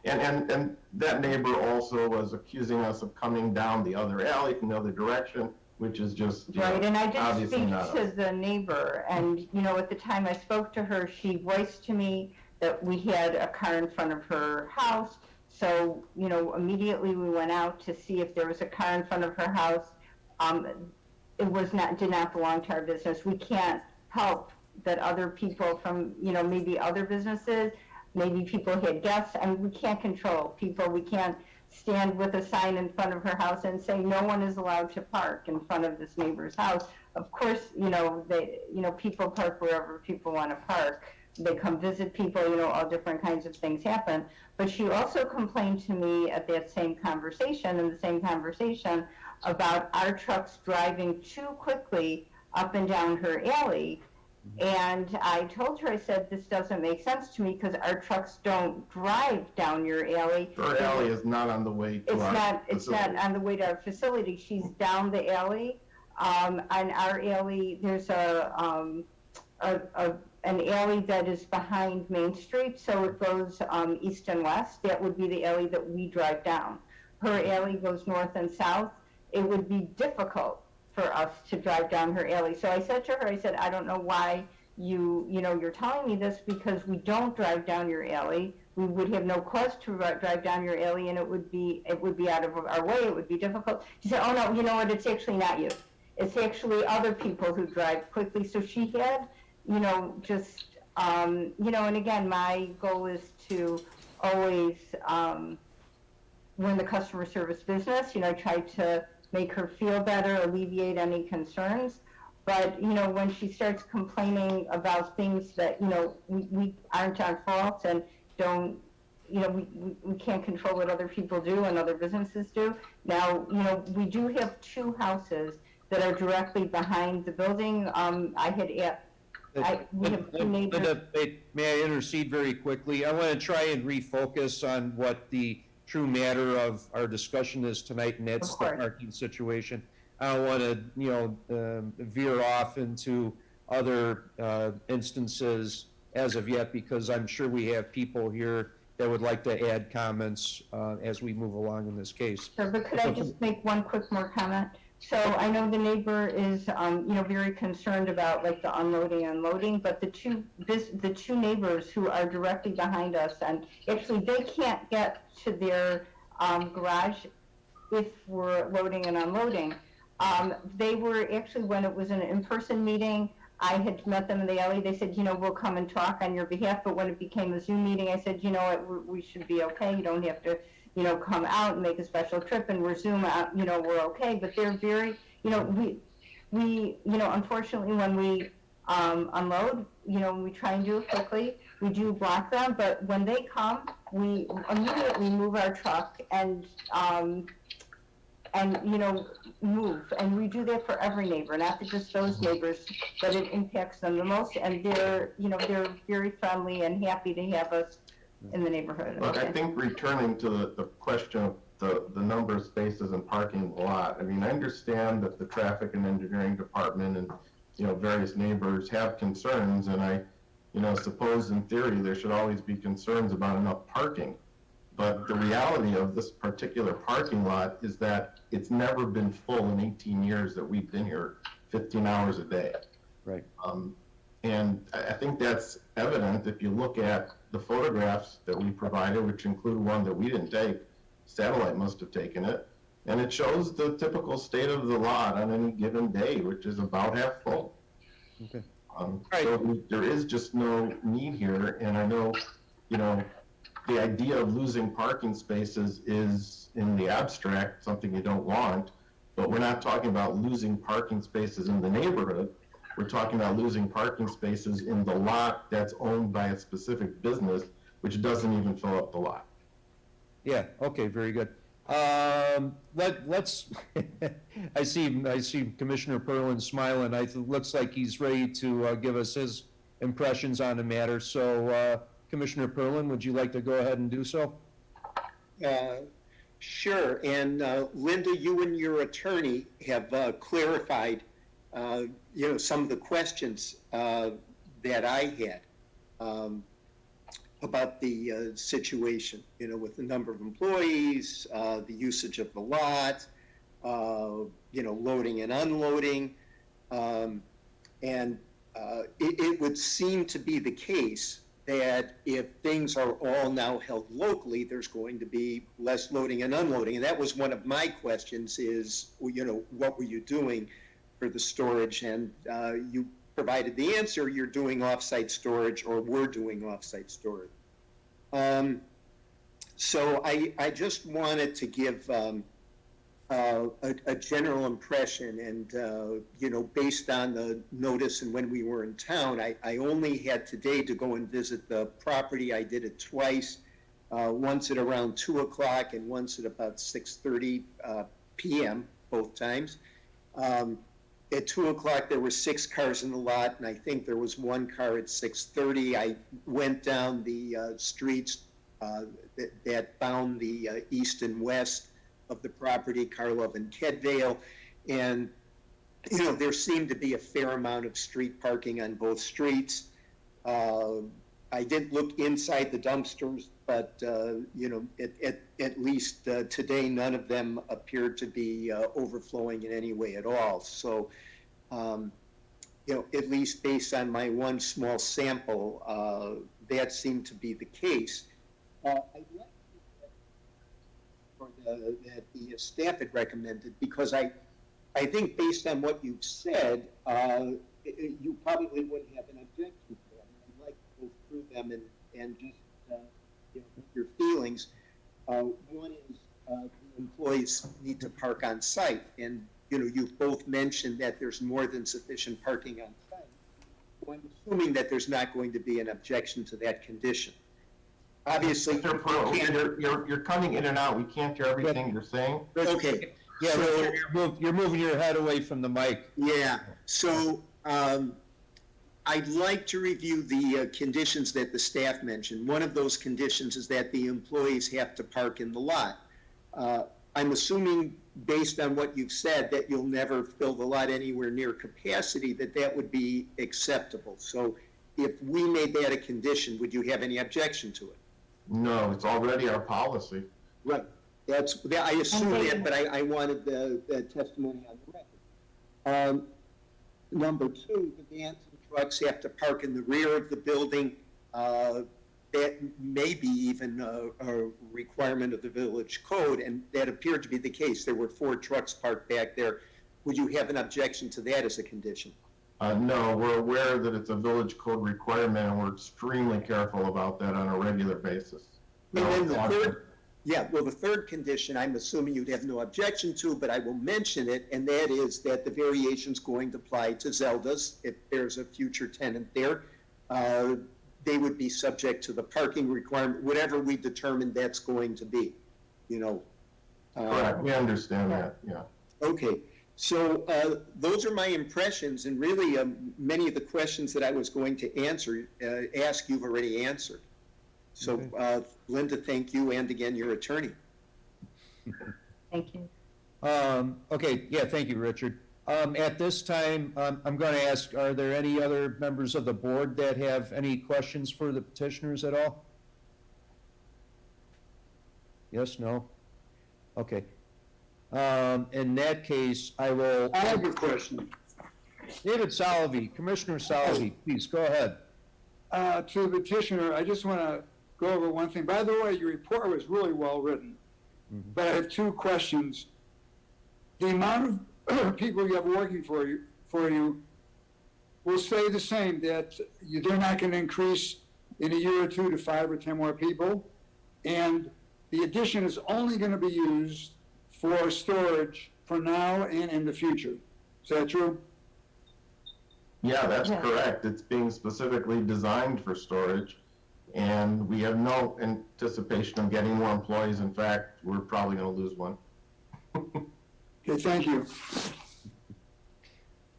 And that neighbor also was accusing us of coming down the other alley from the other direction, which is just, Right, and I did obviously speak not to us. the neighbor, and, at the time I spoke to her, she voiced to me that we had a car in front of her house. So, immediately we went out to see if there was a car in front of her house. It did not belong to our business. We can't help that other people from, maybe other businesses, maybe people had guests, and we can't control people. We can't stand with a sign in front of her house and say no one is allowed to park in front of this neighbor's house. Of course, people park wherever people want to park. They come visit people, all different kinds of things happen. But she also complained to me at that same conversation, about our trucks driving too quickly up and down her alley. And I told her, I said, this doesn't make sense to me because our trucks don't drive down your alley. Her alley is not on the way to our It's not on the way to our facility. She's down the alley. On our alley, there's an alley that is behind Main Street, so it goes east and west. That would be the alley that we drive down. Her alley goes north and south. It would be difficult for us to drive down her alley. So I said to her, I don't know why you're telling me this, because we don't drive down your alley. We would have no cause to drive down your alley, and it would be out of our way. It would be difficult. She said, oh no, you know what? It's actually not you. It's actually other people who drive quickly. So she had, and again, my goal is to always win the customer service business. I try to make her feel better, alleviate any concerns. But, when she starts complaining about things that, we aren't on fault and don't, we can't control what other people do and other businesses do. Now, we do have 2 houses that are directly behind the building. We have 2 neighbors. Linda, may I intercede very quickly? I want to try and refocus on what the true matter of our discussion is tonight, and that's the parking situation. I don't want to, veer off into other instances as of yet, because I'm sure we have people here that would like to add comments as we move along in this case. Sure, but could I just make one quick more comment? So I know the neighbor is, very concerned about like the unloading, but the two neighbors who are directly behind us, and actually they can't get to their garage if we're loading and unloading. They were actually, when it was an in-person meeting, I had met them in the alley. They said, we'll come and talk on your behalf. But when it became a Zoom meeting, I said, we should be okay. You don't have to, come out and make a special trip, and we're Zoom out, we're okay. But they're very, we unfortunately, when we unload. You know, we try and do it quickly. We do block them, but when they come, we immediately move our truck and you know, move. And we do that for every neighbor, not just those neighbors, but it impacts them the most. And they're, you know, they're very friendly and happy to have us in the neighborhood. But I think returning to the question of the number of spaces and parking in the lot, I mean, I understand that the traffic and engineering department and, you know, various neighbors have concerns, and I, you know, suppose in theory there should always be concerns about enough parking. But the reality of this particular parking lot is that it's never been full in 18 years that we've been here, 15 hours a day. Right. And I think that's evident if you look at the photographs that we provided, which include one that we didn't take. Satellite must have taken it. And it shows the typical state of the lot on any given day, which is about half full. Okay. So there is just no need here. And I know, you know, the idea of losing parking spaces is in the abstract something you don't want, but we're not talking about losing parking spaces in the neighborhood. We're talking about losing parking spaces in the lot that's owned by a specific business, which doesn't even fill up the lot. Yeah, okay, very good. Let's, I see Commissioner Perlin smiling. Looks like he's ready to give us his impressions on the matter. So, Commissioner Perlin, would you like to go ahead and do so? Sure, and Linda, you and your attorney have clarified, you know, some of the questions that I had about the situation, you know, with the number of employees, the usage of the lot, you know, loading and unloading, and it would seem to be the case that if things are all now held locally, there's going to be less loading and unloading. And that was one of my questions is, you know, what were you doing for the storage? And you provided the answer, you're doing offsite storage, or we're doing offsite storage. So I just wanted to give a general impression, and you know, based on the notice and when we were in town, I only had today to go and visit the property. I did it twice, once at around 2 o'clock and once at about 6:30 p.m. both times. At 2 o'clock there were 6 cars in the lot, and I think there was 1 car at 6:30. I went down the streets that bound the east and west of the property, Karlov and Kedvale, and you know, there seemed to be a fair amount of street parking on both streets. I didn't look inside the dumpsters, but you know, at least today, none of them appeared to be overflowing in any way at all. So, you know, at least based on my one small sample, that seemed to be the case. I'd like that the staff had recommended, because I think based on what you've said, you probably wouldn't have an objection to them. I'd like to go through them and just you know, your feelings. One is the employees need to park on site, and you know, you've both mentioned that there's more than sufficient parking on site. So I'm assuming that there's not going to be an objection to that condition. Obviously, You're coming in and out. We can't hear everything you're saying. okay. Yeah, So, you're moving your head away from the mic. yeah, so I'd like to review the conditions that the staff mentioned. One of those conditions is that the employees have to park in the lot. I'm assuming, based on what you've said, that you'll never fill the lot anywhere near capacity, that would be acceptable. So if we made that a condition, would you have any objection to it? No, it's already our policy. Right. I assume that, but I wanted the testimony on the record. Number 2, the vans and trucks have to park in the rear of the building. That may be even a requirement of the village code, and that appeared to be the case. There were 4 trucks parked back there. Would you have an objection to that as a condition? No, we're aware that it's a village code requirement, and we're extremely careful about that on a regular basis. And then Yeah, well, the third condition, I'm assuming you'd have no objection to, but I will mention it, and that is that the variation's going to apply to Zelda's. If there's a future tenant there, they would be subject to the parking requirement, whatever we determine that's going to be, you know. Correct, we understand that, yeah. Okay, so those are my impressions, and really many of the questions that I was going to ask, you've already answered. So, Linda, thank you, and again, your attorney. Thank you. Okay, yeah, thank you, Richard. At this time, I'm going to ask, are there any other members of the board that have any questions for the petitioners at all? Yes, no? Okay. In that case, I will. I have a question. David Salovey, Commissioner Salovey, please go ahead. To the petitioner, I just want to go over one thing. By the way, your report was really well written, but I have two questions. The amount of people you have working for you will stay the same, that they're not going to increase in a year or two to 5 or 10 more people, and the addition is only going to be used for storage for now and in the future. Is that true? Yeah, that's Yeah. correct. It's being specifically designed for storage, and we have no anticipation of getting more employees. In fact, we're probably going to lose one. Okay, thank you.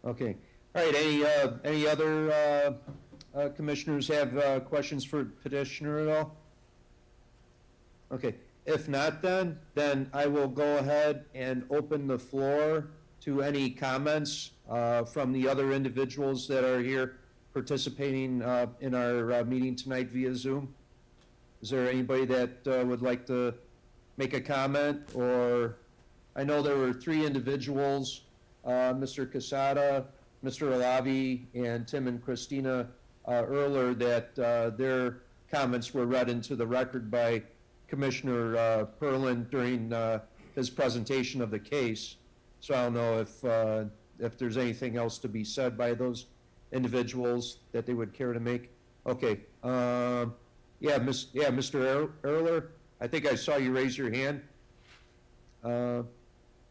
Okay. All right, any other commissioners have questions for petitioner at all? Okay, if not then I will go ahead and open the floor to any comments from the other individuals that are here participating in our meeting tonight via Zoom. Is there anybody that would like to make a comment? Or, I know there were 3 individuals, Mr. Casada, Mr. Alavi, and Tim and Christina Erler, that their comments were read into the record by Commissioner Perlin during his presentation of the case. So I don't know if there's anything else to be said by those individuals that they would care to make. Okay, Mr. Erler, I think I saw you raise your hand.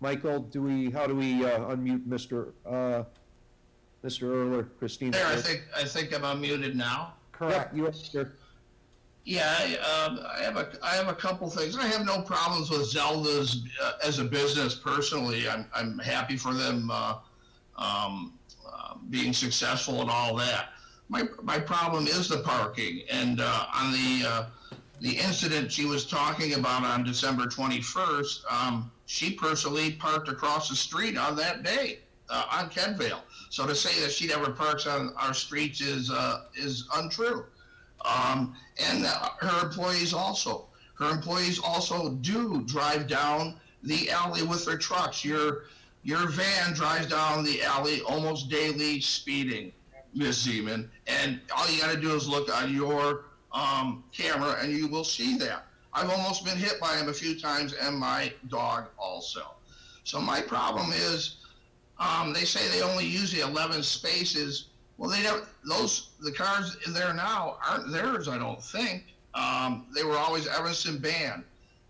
Michael, how do we unmute Mr. Erler, Christina? There, I think I'm unmuted now. Correct. Yep, you are, sir. Yeah, I have a couple things. I have no problems with Zelda's as a business personally. I'm happy for them being successful and all that. My problem is the parking, and on the incident she was talking about on December 21st, she personally parked across the street on that day on Kedvale. So to say that she never parks on our streets is untrue. And her employees also. Her employees also do drive down the alley with their trucks. Your van drives down the alley almost daily speeding, Ms. Zeman, and all you got to do is look on your camera and you will see that. I've almost been hit by him a few times, and my dog also. So my problem is, they say they only use the 11 spaces. Well, the cars in there now aren't theirs, I don't think. They were always Evanston Band.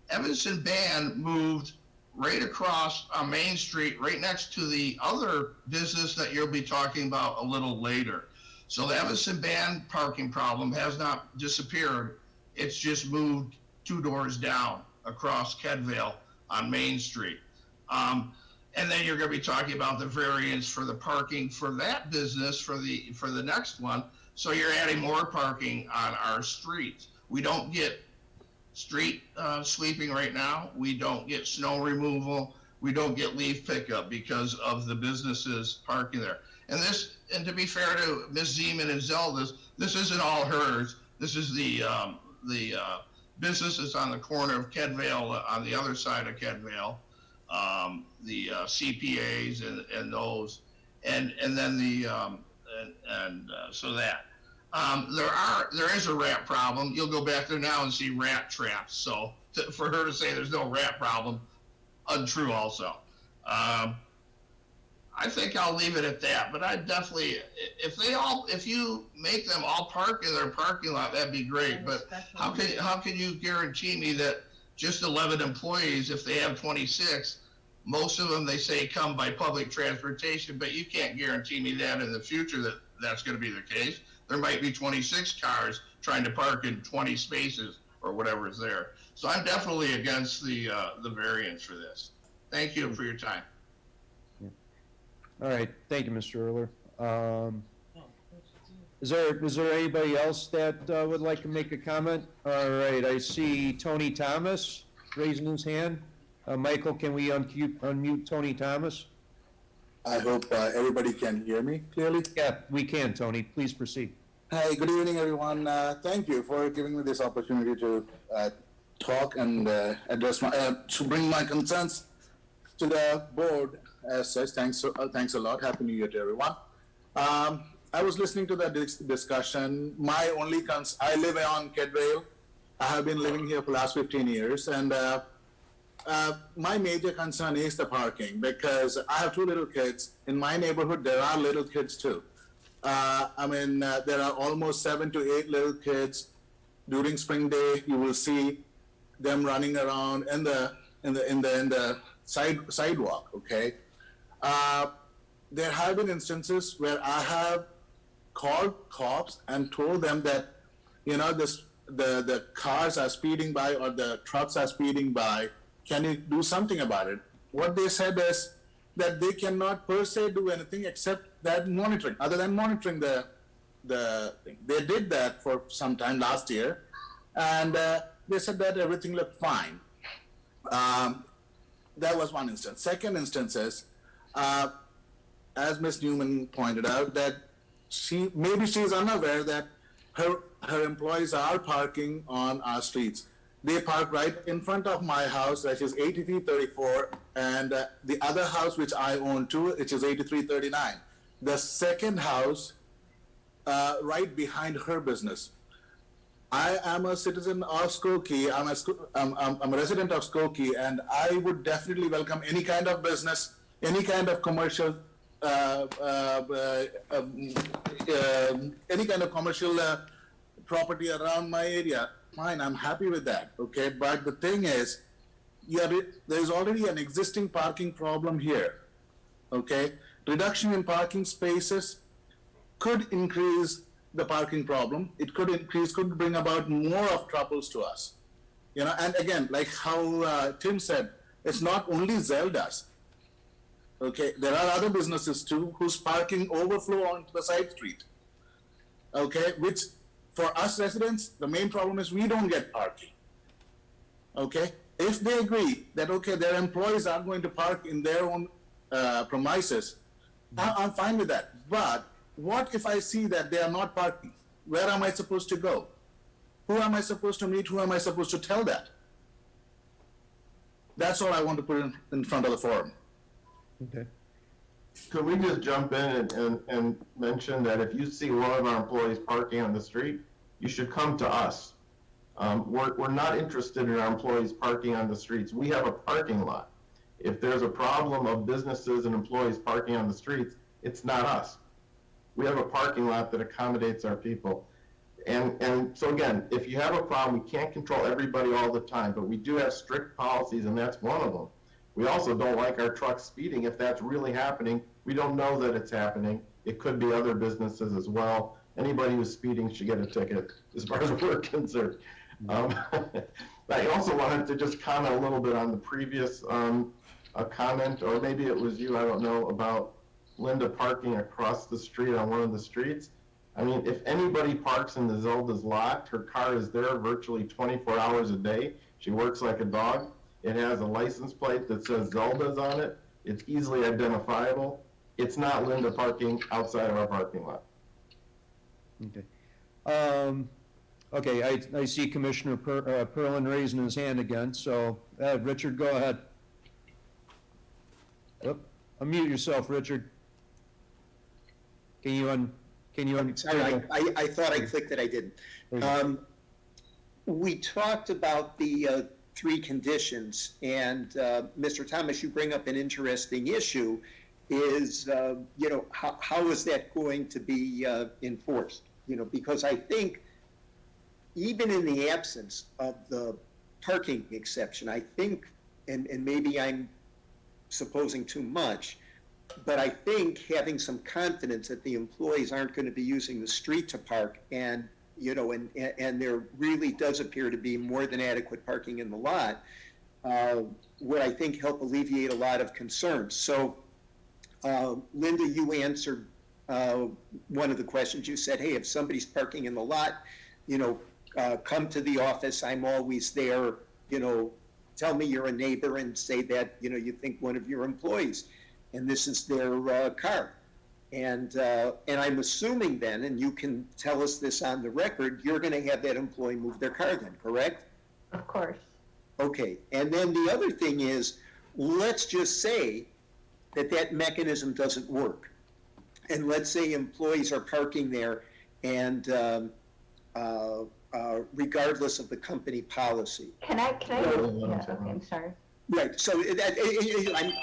Evanston Band moved right across on Main Street, right next to the other business that you'll be talking about a little later. So the Evanston Band parking problem has not disappeared. It's just moved 2 doors down across Kedvale on Main Street. And then you're going to be talking about the variance for the parking for that business for the next one. So you're adding more parking on our streets. We don't get street sweeping right now. We don't get snow removal. We don't get leaf pickup because of the businesses parking there. And to be fair to Ms. Zeman and Zelda's, this isn't all hers. This is the businesses on the corner of Kedvale, on the other side of Kedvale. The CPAs and those, and then so that there is a rat problem. You'll go back there now and see rat traps. So for her to say there's no rat problem, untrue also. I think I'll leave it at that. But I definitely, if you make them all park in their parking lot, that'd be great. But how can you guarantee me that just 11 employees. If they have 26, most of them, they say, come by public transportation, but you can't guarantee me that in the future that that's going to be the case. There might be 26 cars trying to park in 20 spaces or whatever is there. So I'm definitely against the variance for this. Thank you for your time. All right, thank you, Mr. Erler. Is there anybody else that would like to make a comment? All right, I see Tony Thomas raising his hand. Michael, can we unmute Tony Thomas? I hope everybody can hear me clearly. Yeah, we can, Tony. Please proceed. Hi, good evening, everyone. Thank you for giving me this opportunity to talk and address to bring my concerns to the board as such. Thanks a lot. Happy New Year to everyone. I was listening to that discussion. My only I live on Kedrail. I have been living here for the last 15 years, and my major concern is the parking, because I have 2 little kids. In my neighborhood, there are little kids too. There are almost 7 to 8 little kids. During spring day, you will see them running around in the sidewalk. Okay, there have been instances where I have called cops and told them that, the cars are speeding by or the trucks are speeding by. Can you do something about it? What they said is that they cannot per se do anything except that monitoring, other than monitoring the thing. They did that for some time last year, and they said that everything looked fine. That was one instance. Second instance is, as Ms. Newman pointed out, that maybe she's unaware that her employees are parking on our streets. They park right in front of my house, which is 8334, and the other house which I own too, which is 8339. The second house, right behind her business. I am a citizen of Skokie. I'm a resident of Skokie, and I would definitely welcome any kind of business, any kind of commercial, property around my area. Fine, I'm happy with that. Okay, but the thing is, there's already an existing parking problem here. Okay, reduction in parking spaces could increase the parking problem. It could bring about more of troubles to us. And again, like how Tim said, it's not only Zelda's. Okay, there are other businesses too whose parking overflow onto the side street. Okay, which for us residents, the main problem is we don't get parking. Okay, if they agree that, okay, their employees are going to park in their own premises, I'm fine with that. But what if I see that they are not parking? Where am I supposed to go? Who am I supposed to meet? Who am I supposed to tell that? That's all I want to put in front of the forum. Okay. Could we just jump in and mention that if you see one of our employees parking on the street, you should come to us. We're not interested in our employees parking on the streets. We have a parking lot. If there's a problem of businesses and employees parking on the streets, it's not us. We have a parking lot that accommodates our people. And so again, if you have a problem, we can't control everybody all the time, but we do have strict policies, and that's one of them. We also don't like our trucks speeding. If that's really happening, we don't know that it's happening. It could be other businesses as well. Anybody who's speeding should get a ticket, as far as we're concerned. I also wanted to just comment a little bit on the previous comment, or maybe it was you, I don't know, about Linda parking across the street on one of the streets. I mean, if anybody parks in the Zelda's lot, her car is there virtually 24 hours a day. She works like a dog. It has a license plate that says Zelda's on it. It's easily identifiable. It's not Linda parking outside of our parking lot. Okay. Okay, I see Commissioner Perlin raising his hand again, so Richard, go ahead. Unmute yourself, Richard. Can you Sorry, I thought I clicked it, I didn't. We talked about the 3 conditions, and Mr. Thomas, you bring up an interesting issue, is, how is that going to be enforced? Because I think even in the absence of the parking exception. I think, and maybe I'm supposing too much, but I think having some confidence that the employees aren't going to be using the street to park, and and there really does appear to be more than adequate parking in the lot, would I think help alleviate a lot of concerns. So, Linda, you answered one of the questions. You said, hey, if somebody's parking in the lot, come to the office. I'm always there. Tell me you're a neighbor and say that, you think one of your employees, and this is their car. And I'm assuming then, and you can tell us this on the record, you're going to have that employee move their car then, correct? Of course. Okay. And then the other thing is, let's just say that mechanism doesn't work. And let's say employees are parking there and regardless of the company policy. Can I? Yeah, Okay, I'm sorry. Right, so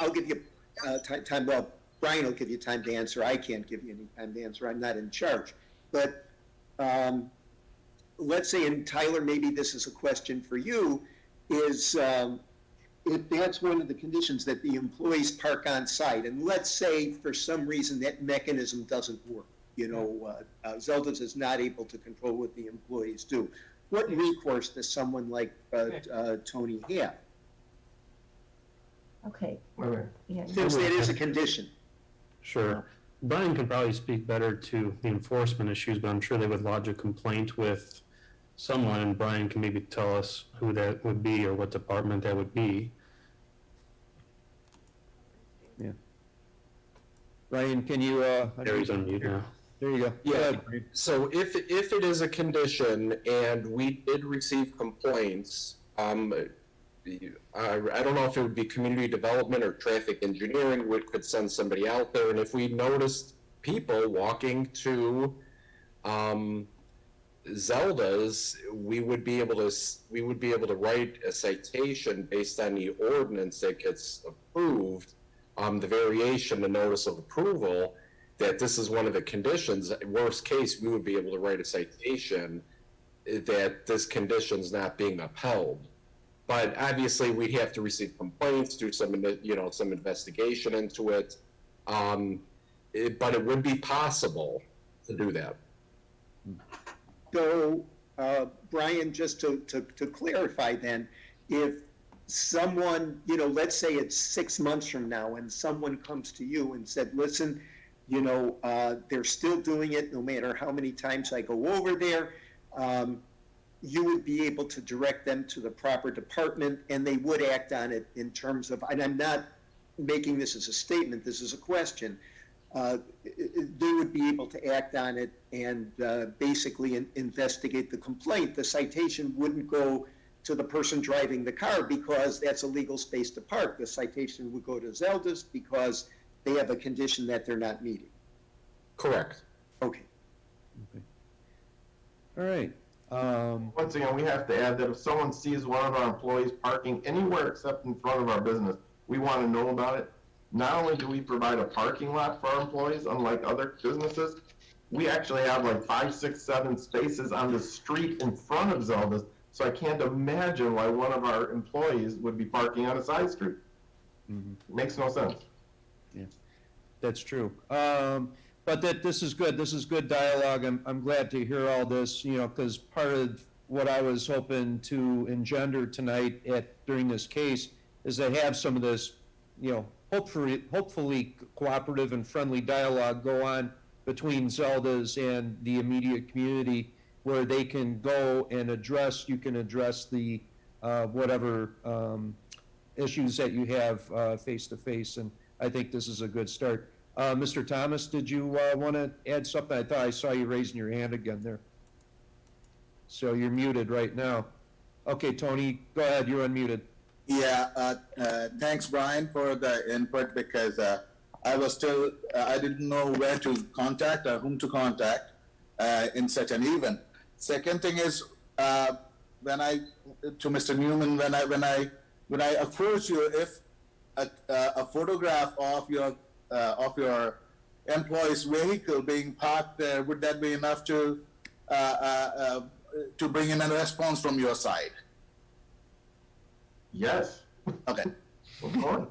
I'll give you time, well, Brian will give you time to answer. I can't give you any time to answer. I'm not in charge. But let's say, and Tyler, maybe this is a question for you, is if that's one of the conditions that the employees park on site, and let's say for some reason that mechanism doesn't work, Zelda's is not able to control what the employees do. What recourse does someone like Tony have? Okay. Yeah. Since that is a condition. Sure. Brian can probably speak better to the enforcement issues, but I'm sure they would lodge a complaint with someone, and Brian can maybe tell us who that would be or what department that would be. Yeah. Brian, can you, There he's on mute now. there you go. Yeah. Go ahead. So if it is a condition and we did receive complaints, I don't know if it would be community development or traffic engineering could send somebody out there. And if we noticed people walking to Zelda's, we would be able to write a citation based on the ordinance that gets approved, the variation, the notice of approval, that this is one of the conditions. Worst case, we would be able to write a citation that this condition's not being upheld. But obviously, we'd have to receive complaints, do some investigation into it. But it would be possible to do that. So, Brian, just to clarify then, if someone, let's say it's 6 months from now and someone comes to you and said, listen, they're still doing it no matter how many times I go over there, you would be able to direct them to the proper department and they would act on it in terms of, and I'm not making this as a statement, this is a question, they would be able to act on it and basically investigate the complaint. The citation wouldn't go to the person driving the car because that's a legal space to park. The citation would go to Zelda's because they have a condition that they're not meeting. Correct. Okay. All right. Once again, we have to add that if someone sees one of our employees parking anywhere except in front of our business, we want to know about it. Not only do we provide a parking lot for our employees, unlike other businesses, we actually have like 5, 6, 7 spaces on the street in front of Zelda's. So I can't imagine why one of our employees would be parking on a side street. It makes no sense. Yeah, that's true. But this is good. This is good dialogue. I'm glad to hear all this, because part of what I was hoping to engender tonight during this case is to have some of this, hopefully cooperative and friendly dialogue go on between Zelda's and the immediate community, where they can go and you can address the whatever issues that you have face to face. And I think this is a good start. Mr. Thomas, did you want to add something? I thought I saw you raising your hand again there. So you're muted right now. Okay, Tony, go ahead. You're unmuted. Yeah, thanks, Brian, for the input, because I didn't know where to contact or whom to contact in such an event. Second thing is, to Mr. Newman, when I approach you, if a photograph of your employee's vehicle being parked there, would that be enough to bring in a response from your side? Yes, Okay. of course.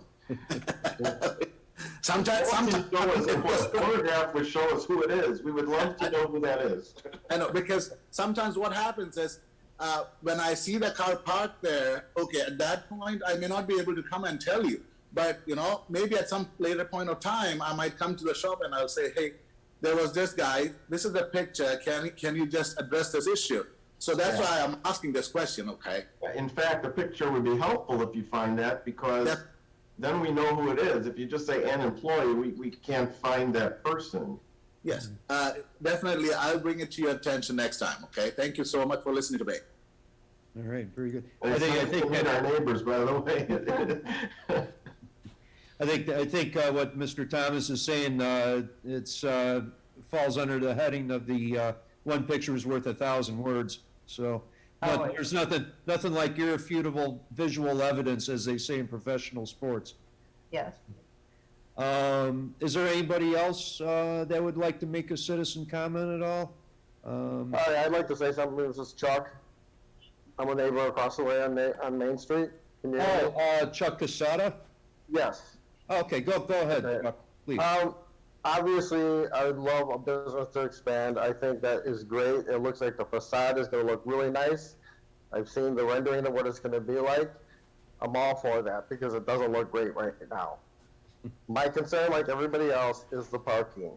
Sometimes, If a photograph would show us who it is, we would love to know who that is. I know, because sometimes what happens is, when I see the car parked there, okay, at that point, I may not be able to come and tell you. But, you know, maybe at some later point of time, I might come to the shop and I'll say, hey, there was this guy, this is the picture, can you just address this issue? So that's why I'm asking this question, okay? In fact, a picture would be helpful if you find that, because Yep. then we know who it is. If you just say an employee, we can't find that person. Yes, definitely, I'll bring it to your attention next time, okay? Thank you so much for listening to me. All right, very good. And I it's nice to think meet that, our neighbors, by the way. I think what Mr. Thomas is saying, it's, falls under the heading of the, one picture is worth 1,000 words. So, Oh, there's nothing like irrefutable visual evidence, as they say in professional sports. Yes. Is there anybody else, that would like to make a citizen comment at all? Hi, I'd like to say something. This is Chuck. I'm a neighbor across the way on Main Street. Can you hear me? Chuck Casada? Yes. Okay, go ahead, Okay. Chuck, please. Obviously, I would love a business to expand. I think that is great. It looks like the facade is going to look really nice. I've seen the rendering of what it's going to be like. I'm all for that because it doesn't look great right now. My concern, like everybody else, is the parking.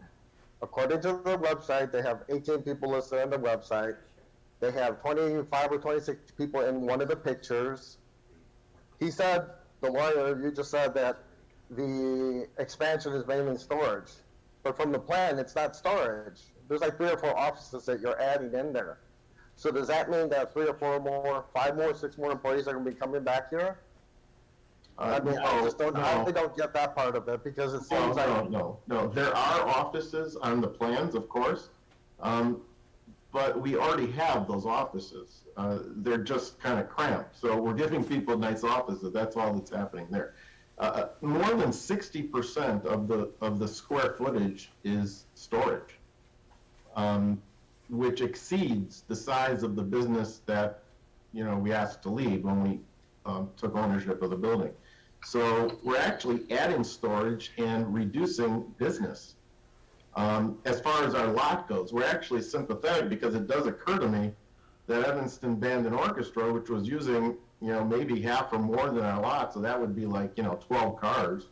According to the website, they have 18 people listed on the website. They have 25 or 26 people in one of the pictures. He said, the lawyer, you just said that the expansion is mainly storage. But from the plan, it's not storage. There's like 3 or 4 offices that you're adding in there. So does that mean that 3 or 4 more, 5 more, 6 more employees are going to be coming back here? I mean, I just don't, I really don't get that part of it because it seems like. No. There are offices on the plans, of course, but we already have those offices. They're just kind of cramped. So we're giving people nice offices. That's all that's happening there. More than 60% of the square footage is storage, which exceeds the size of the business that, we asked to leave when we took ownership of the building. So we're actually adding storage and reducing business. As far as our lot goes, we're actually sympathetic because it does occur to me that Evanston Band and Orchestra, which was using, maybe half or more than our lot, so that would be like, 12 cars.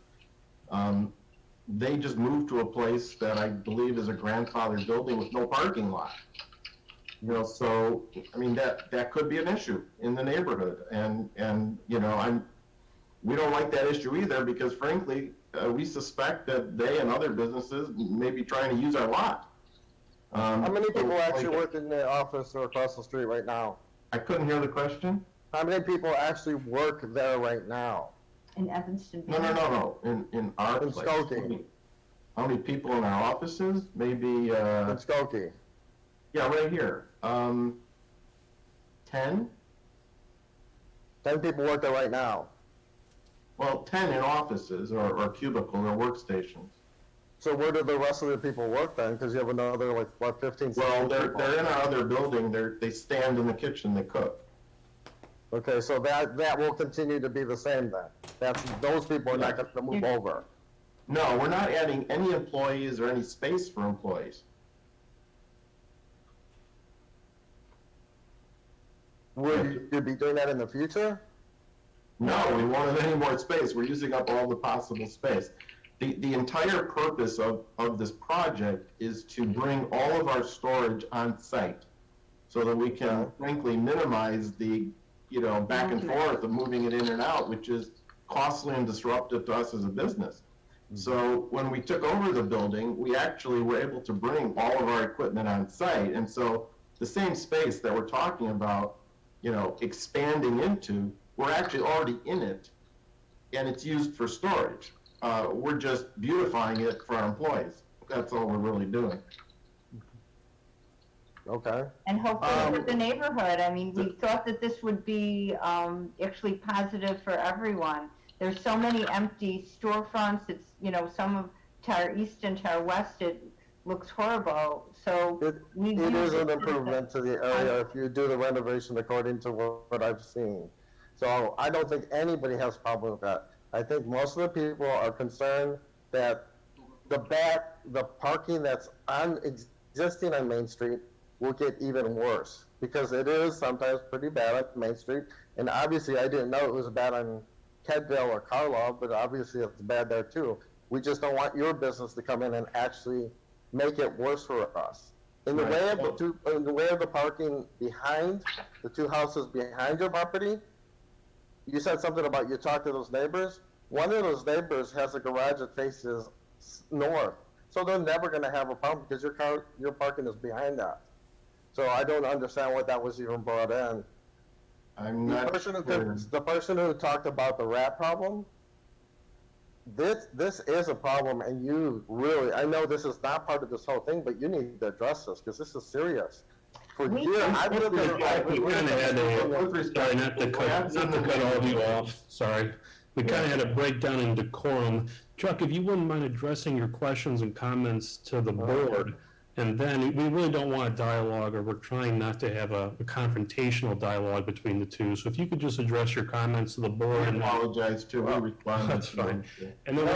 They just moved to a place that I believe is a grandfathered building with no parking lot. So, I mean, that could be an issue in the neighborhood. And we don't like that issue either because frankly, we suspect that they and other businesses may be trying to use our lot. How many people actually work in the office or across the street right now? I couldn't hear the question. How many people actually work there right now? In Evanston. No. In our In place. Skokie. How many people in our offices? Maybe, In Skokie. yeah, right here. 10? 10 people work there right now. Well, 10 in offices or cubicles or workstations. So where do the rest of the people work then? Because you have another, 15, 16 Well, they're people. in our other building. They stand in the kitchen, they cook. Okay, so that will continue to be the same then? Those people are not going to move over? No, we're not adding any employees or any space for employees. Will you be doing that in the future? No, we won't have any more space. We're using up all the possible space. The entire purpose of this project is to bring all of our storage on site so that we can frankly minimize the, back and forth of moving it in and out, which is costly and disruptive to us as a business. So when we took over the building, we actually were able to bring all of our equipment on site. And so the same space that we're talking about, expanding into, we're actually already in it and it's used for storage. We're just beautifying it for our employees. That's all we're really doing. Okay. And hopefully for the neighborhood. I mean, we thought that this would be actually positive for everyone. There's so many empty storefronts. It's, some of to our east and to our west, it looks horrible. So It is an improvement to the area if you do the renovation according to what I've seen. So I don't think anybody has a problem with that. I think most of the people are concerned that the parking that's existing on Main Street will get even worse, because it is sometimes pretty bad on Main Street. And obviously, I didn't know it was bad on Kedville or Carlisle, but obviously it's bad there too. We just don't want your business to come in and actually make it worse for us. In the way of the parking behind the two houses behind your property, you said something about you talked to those neighbors. One of those neighbors has a garage that faces north, so they're never going to have a problem because your parking is behind that. So I don't understand why that was even brought in. I'm not sure. The person who talked about the rat problem, this is a problem, and you really, I know this is not part of this whole thing, but you need to address this because this is serious. For years, I've lived in We kind of had sorry, not to cut all of you off, sorry. We kind of had a breakdown in decorum. Chuck, if you wouldn't mind addressing your questions and comments to the board, and then we really don't want a dialogue, or we're trying not to have a confrontational dialogue between the two. So if you could just address your comments to the board. I apologize too, we responded. That's fine. And then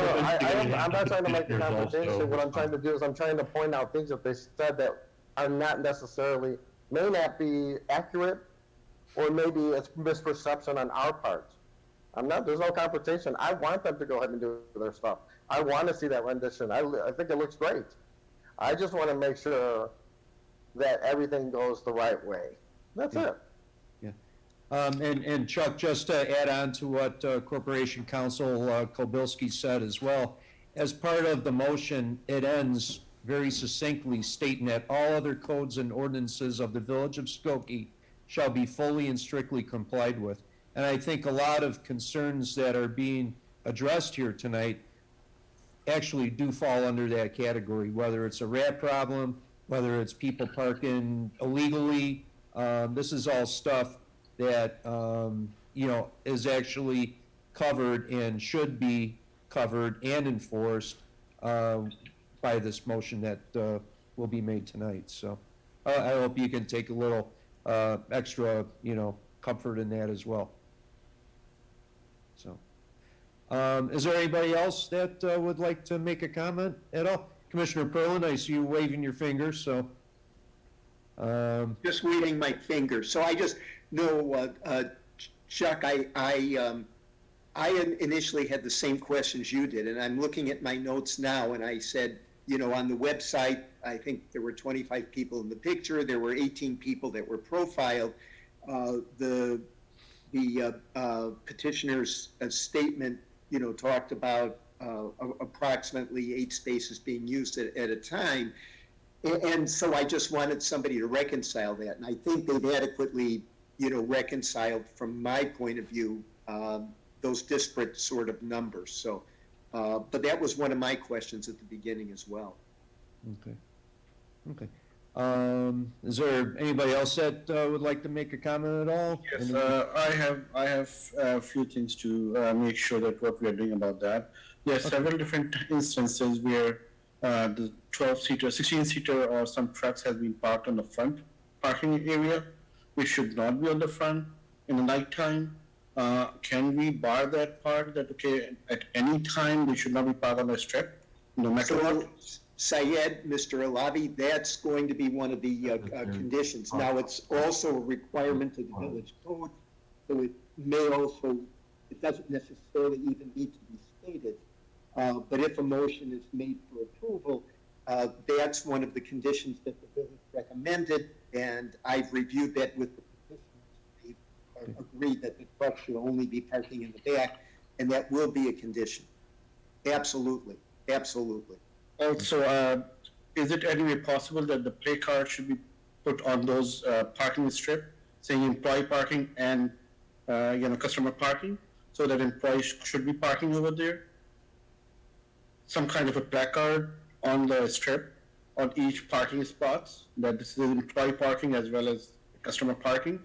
I'm not trying to make a confrontation. What I'm trying to do is I'm trying to point out things that they said that are not necessarily, may not be accurate, or maybe it's misperception on our part. There's no confrontation. I want them to go ahead and do their stuff. I want to see that rendition. I think it looks great. I just want to make sure that everything goes the right way. That's it. Yeah. And Chuck, just to add on to what Corporation Counsel Kobilski said as well, as part of the motion, it ends very succinctly stating that all other codes and ordinances of the Village of Skokie shall be fully and strictly complied with. And I think a lot of concerns that are being addressed here tonight actually do fall under that category, whether it's a rat problem, whether it's people parking illegally. This is all stuff that, is actually covered and should be covered and enforced by this motion that will be made tonight. So I hope you can take a little extra, comfort in that as well. So, is there anybody else that would like to make a comment at all? Commissioner Perlin, I see you waving your finger, so. Just waving my finger. So I just know, Chuck, I initially had the same questions you did, and I'm looking at my notes now, and I said, on the website, I think there were 25 people in the picture. There were 18 people that were profiled. The petitioner's statement, talked about approximately 8 spaces being used at a time. And so I just wanted somebody to reconcile that. And I think they've adequately, reconciled from my point of view, those disparate sort of numbers. So, but that was one of my questions at the beginning as well. Okay. Is there anybody else that would like to make a comment at all? Yes, I have a few things to make sure that what we are doing about that. There are several different instances where the 12-seater, 16-seater, or some trucks have been parked on the front parking area, which should not be on the front in the nighttime. Can we bar that part? That at any time they should not be parked on the strip, no matter what? Syed, Mr. Alavi, that's going to be one of the conditions. Now, it's also a requirement of the village code, so it may also, it doesn't necessarily even need to be stated, but if a motion is made for approval, that's one of the conditions that the village recommended, and I've reviewed that with the petitioners. They agreed that the truck should only be parking in the back, and that will be a condition. Absolutely, absolutely. Also, is it any way possible that the play card should be put on those parking strip, saying employee parking and customer parking, so that employees should be parking over there? Some kind of a placard on the strip on each parking spots that this is employee parking as well as customer parking,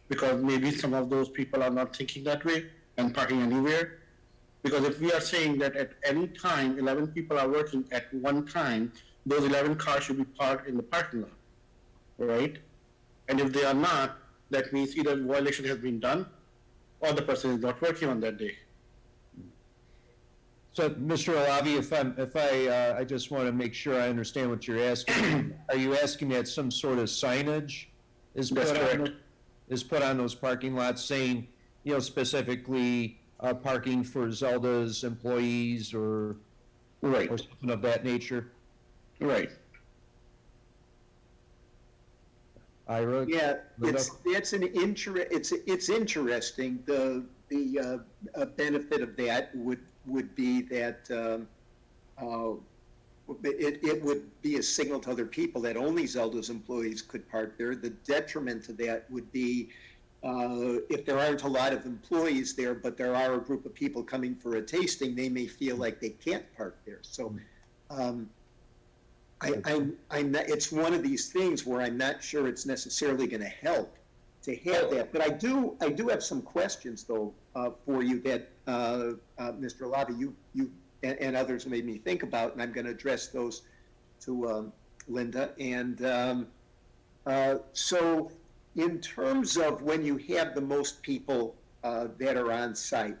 because maybe some of those people are not thinking that way and parking anywhere. Because if we are saying that at any time 11 people are working at one time, those 11 cars should be parked in the parking lot, right? And if they are not, that means either violation has been done or the person is not working on that day. So, Mr. Alavi, I just want to make sure I understand what you're asking. Are you asking that some sort of signage is That's put on, correct. is put on those parking lots saying, specifically, parking for Zelda's employees or Right, something of that nature? right. Ira? Yeah, Linda? it's interesting. The benefit of that would be that it would be a signal to other people that only Zelda's employees could park there. The detriment to that would be if there aren't a lot of employees there, but there are a group of people coming for a tasting, they may feel like they can't park there. So it's one of these things where I'm not sure it's necessarily going to help to have that. But I do have some questions though for you that Mr. Alavi, you and others made me think about, and I'm going to address those to Linda. And so, in terms of when you have the most people that are on site,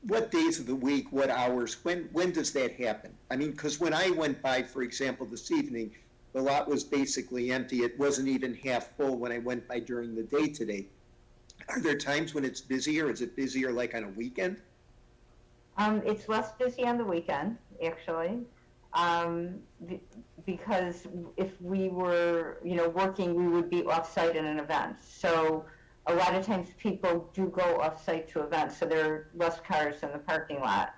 what days of the week, what hours, when does that happen? I mean, because when I went by, for example, this evening, the lot was basically empty. It wasn't even half full when I went by during the day today. Are there times when it's busier? Is it busier like on a weekend? It's less busy on the weekend, actually, because if we were, working, we would be off-site in an event. So a lot of times people do go off-site to events, so there are less cars in the parking lot.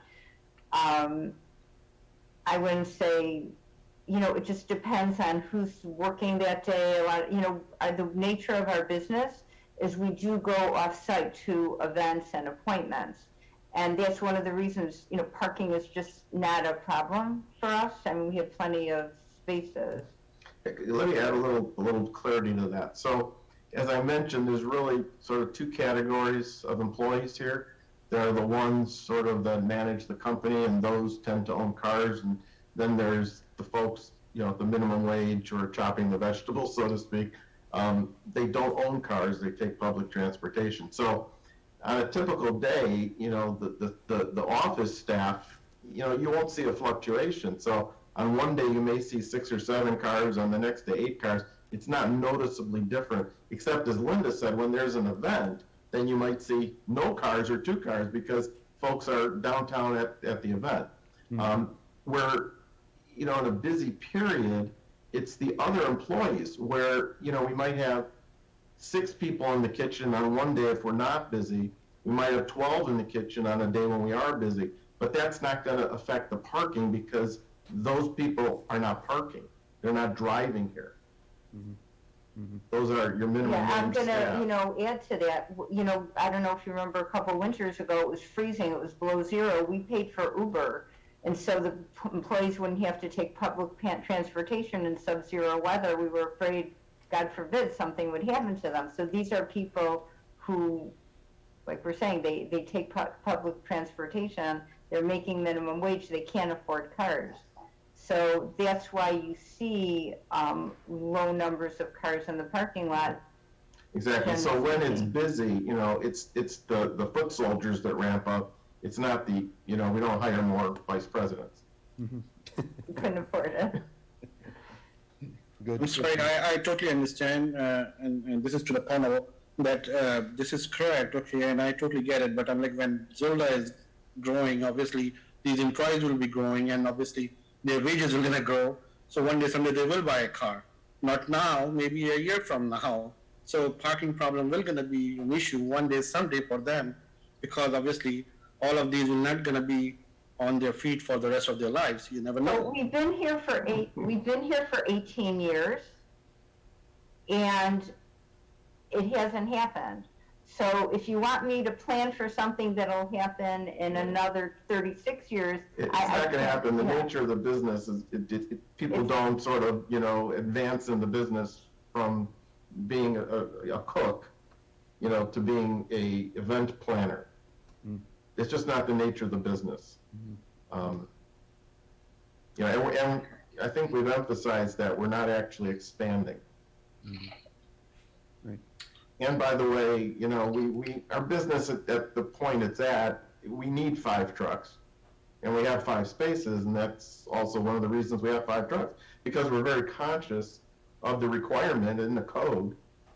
I wouldn't say, it just depends on who's working that day. The nature of our business is we do go off-site to events and appointments. And that's one of the reasons, parking is just not a problem for us. I mean, we have plenty of spaces. Let me add a little clarity to that. So, as I mentioned, there's really sort of two categories of employees here. There are the ones sort of that manage the company, and those tend to own cars. And then there's the folks, at the minimum wage or chopping the vegetables, so to speak. They don't own cars, they take public transportation. So, on a typical day, the office staff, you won't see a fluctuation. So on one day you may see 6 or 7 cars, on the next day 8 cars. It's not noticeably different, except as Linda said, when there's an event, then you might see no cars or 2 cars because folks are downtown at the event. Where, in a busy period, it's the other employees where, we might have 6 people in the kitchen on one day if we're not busy. We might have 12 in the kitchen on a day when we are busy. But that's not going to affect the parking because those people are not parking. They're not driving here. Those are your minimum Yeah, I'm wage gonna, staff. add to that. I don't know if you remember a couple winters ago, it was freezing, it was below zero. We paid for Uber. And so the employees wouldn't have to take public transportation in sub-zero weather. We were afraid, God forbid, something would happen to them. So these are people who, like we're saying, they take public transportation, they're making minimum wage, they can't afford cars. So that's why you see low numbers of cars in the parking lot. Exactly. So when it's busy, it's the foot soldiers that ramp up. It's not we don't hire more vice presidents. We couldn't afford it. Good. I'm sorry, I totally understand, and this is to the panel, that this is correct, okay, and I totally get it, but I'm like, when Zolda is growing, obviously, these employees will be growing, and obviously, their wages will gonna grow, so one day, someday, they will buy a car. Not now, maybe a year from now. So parking problem will gonna be an issue one day, someday for them, because obviously, all of these will not gonna be on their feet for the rest of their lives. You never know. Well, we've been here for 18 years, and it hasn't happened. So if you want me to plan for something that'll happen in another 36 years, It's not going to happen. The nature of the business is people don't sort of, advance in the business from being a cook, to being a event planner. It's just not the nature of the business. And I think we've emphasized that we're not actually expanding. Right. And by the way, you know, our business at the point it's at, we need 5 trucks. And we have 5 spaces, and that's also one of the reasons we have 5 trucks, because we're very conscious of the requirement in the code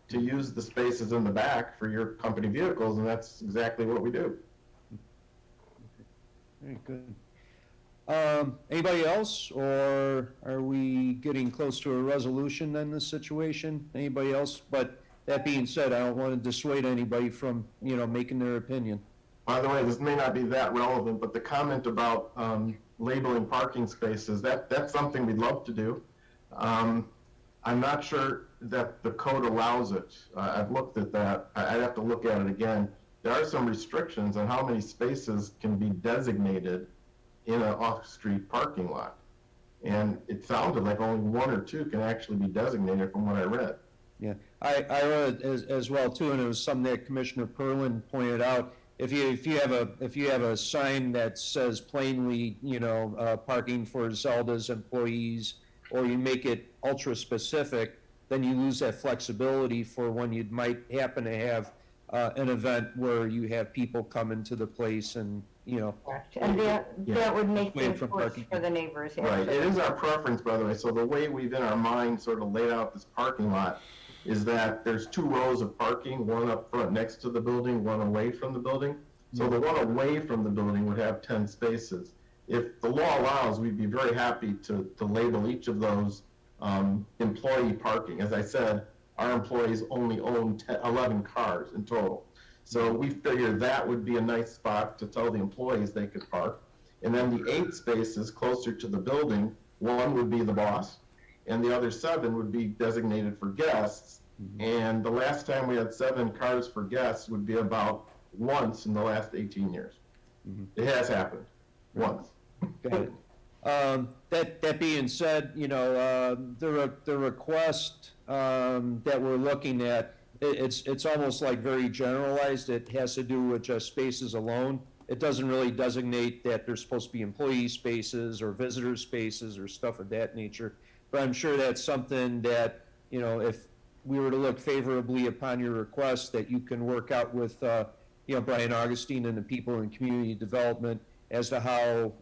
to use the spaces in the back for your company vehicles, and that's exactly what we do. Very good. Anybody else, or are we getting close to a resolution in this situation? Anybody else? But that being said, I don't want to dissuade anybody from, you know, making their opinion. By the way, this may not be that relevant, but the comment about labeling parking spaces, that's something we'd love to do. I'm not sure that the code allows it. I've looked at that. I'd have to look at it again. There are some restrictions on how many spaces can be designated in an off-street parking lot. And it sounded like only 1 or 2 can actually be designated from what I read. Yeah, I read it as well too, and it was something that Commissioner Perlin pointed out. If you have a sign that says plainly, you know, parking for Zelda's employees, or you make it ultra specific, then you lose that flexibility for when you might happen to have an event where you have people come into the place and, you know. And that would make Wait things for worse parking. for the neighbors. Right, actually. it is our preference, by the way, so the way we've in our mind sort of laid out this parking lot is that there's 2 rows of parking, one up front next to the building, one away from the building. So the one away from the building would have 10 spaces. If the law allows, we'd be very happy to label each of those employee parking. As I said, our employees only own 11 cars in total. So we figured that would be a nice spot to tell the employees they could park. And then the 8 spaces closer to the building, one would be the boss, and the other 7 would be designated for guests. And the last time we had 7 cars for guests would be about once in the last 18 years. It has happened, once. Got it. That being said, you know, the request that we're looking at, it's almost like very generalized. It has to do with just spaces alone. It doesn't really designate that there's supposed to be employee spaces or visitor spaces or stuff of that nature. But I'm sure that's something that, you know, if we were to look favorably upon your request, that you can work out with, you know, Brian Augustine and the people in community development as to how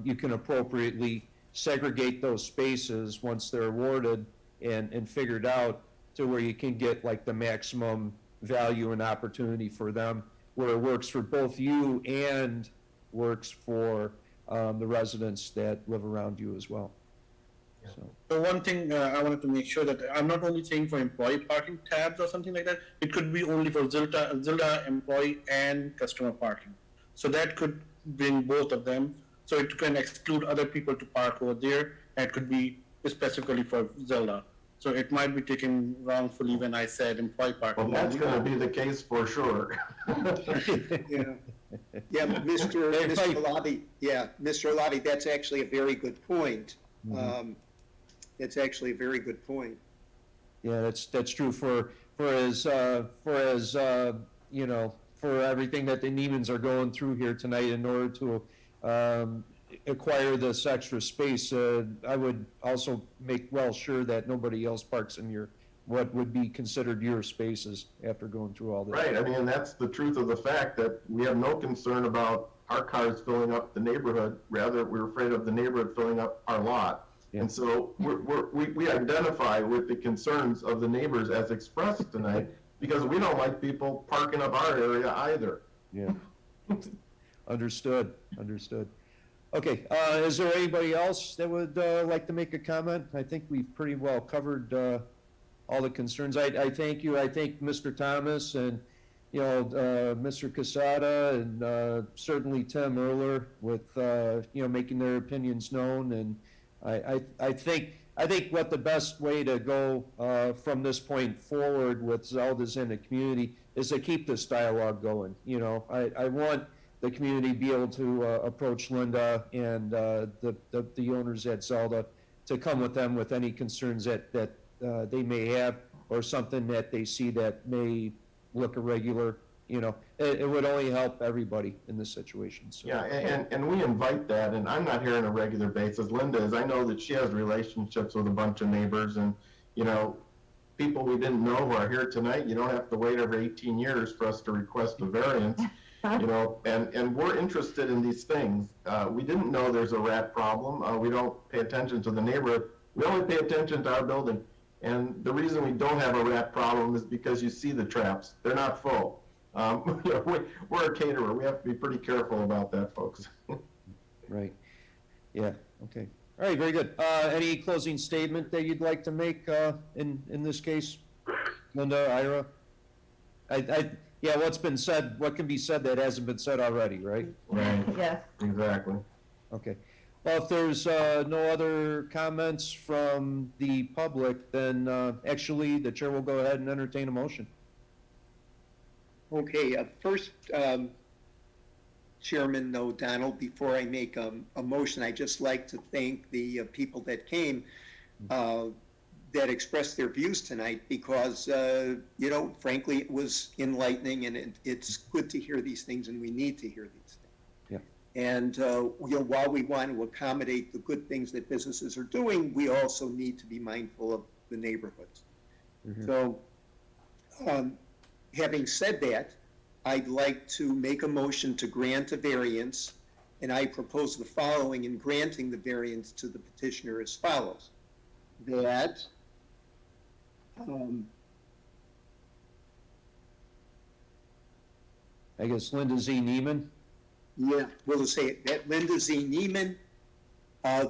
you can appropriately segregate those spaces once they're awarded and figured out to where you can get like the maximum value and opportunity for them, where it works for both you and works for the residents that live around you as well. So one thing I wanted to make sure that I'm not only saying for employee parking tabs or something like that, it could be only for Zilda employee and customer parking. So that could bring both of them. So it can exclude other people to park over there, and it could be specifically for Zelda. So it might be taken wrongfully when I said employee parking. Well, that's gonna be the case for sure. Yeah, yeah, Mr. Lobby, that's actually a very good point. That's actually a very good point. Yeah, that's true for as you know, for everything that the Neiman's are going through here tonight in order to acquire this extra space. I would also make well sure that nobody else parks in your what would be considered your spaces after going through all this. Right, I mean, that's the truth of the fact that we have no concern about our cars filling up the neighborhood. Rather, we're afraid of the neighborhood filling up our lot. Yeah. And so we identify with the concerns of the neighbors as expressed tonight, because we don't like people parking up our area either. Yeah. Understood. Okay, is there anybody else that would like to make a comment? I think we've pretty well covered all the concerns. I thank you. I thank Mr. Thomas and, you know, Mr. Casada and certainly Tim Erler with, you know, making their opinions known. And I think what the best way to go from this point forward with Zelda's in the community is to keep this dialogue going. You know, I want the community to be able to approach Linda and the owners at Zelda to come with them with any concerns that they may have, or something that they see that may look irregular. You know, it would only help everybody in this situation. So. Yeah, and we invite that, and I'm not here on a regular basis. Linda is. I know that she has relationships with a bunch of neighbors, and, you know, people we didn't know who are here tonight. You don't have to wait every 18 years for us to request a variance, you know, and we're interested in these things. We didn't know there's a rat problem. We don't pay attention to the neighborhood. We only pay attention to our building. And the reason we don't have a rat problem is because you see the traps. They're not full. You know, we're a caterer. We have to be pretty careful about that, folks. Right. Yeah, okay. All right, very good. Any closing statement that you'd like to make in this case? Linda, Ira? Yeah, what's been said, what can be said that hasn't been said already, right? Right. Yes. Exactly. Okay. Well, if there's no other comments from the public, then actually the chair will go ahead and entertain a motion. Okay, first, Chairman O'Donnell, before I make a motion, I'd just like to thank the people that came, that expressed their views tonight, because, you know, frankly, it was enlightening, and it's good to hear these things, and we need to hear these things. Yeah. And, you know, while we want to accommodate the good things that businesses are doing, we also need to be mindful of the neighborhoods. Mhm. So, having said that, I'd like to make a motion to grant a variance, and I propose the following in granting the variance to the petitioner as follows. That I guess Linda Z. Neiman? yeah, we'll just say it, that Linda Z. Neiman,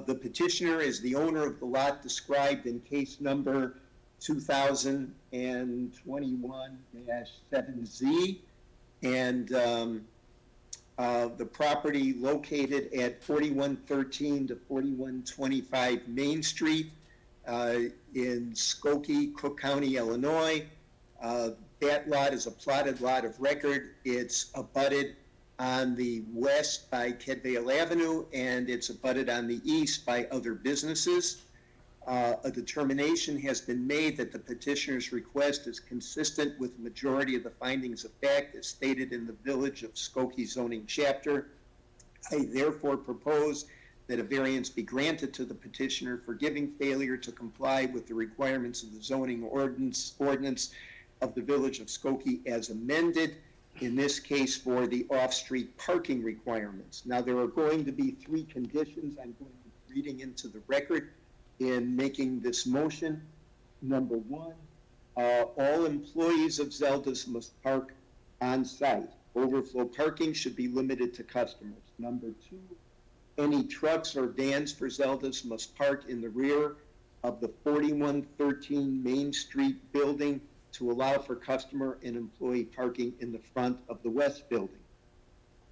the petitioner, is the owner of the lot described in case number 2021-7Z, and the property located at 4113 to 4125 Main Street in Skokie, Cook County, Illinois. That lot is a plotted lot of record. It's abutted on the west by Kedvale Avenue, and it's abutted on the east by other businesses. A determination has been made that the petitioner's request is consistent with the majority of the findings of fact as stated in the Village of Skokie zoning chapter. I therefore propose that a variance be granted to the petitioner for giving failure to comply with the requirements of the zoning ordinance of the Village of Skokie as amended, in this case for the off-street parking requirements. Now, there are going to be 3 conditions I'm going to be reading into the record in making this motion. Number 1, all employees of Zelda's must park on site. Overflow parking should be limited to customers. Number 2, any trucks or vans for Zelda's must park in the rear of the 4113 Main Street building to allow for customer and employee parking in the front of the west building.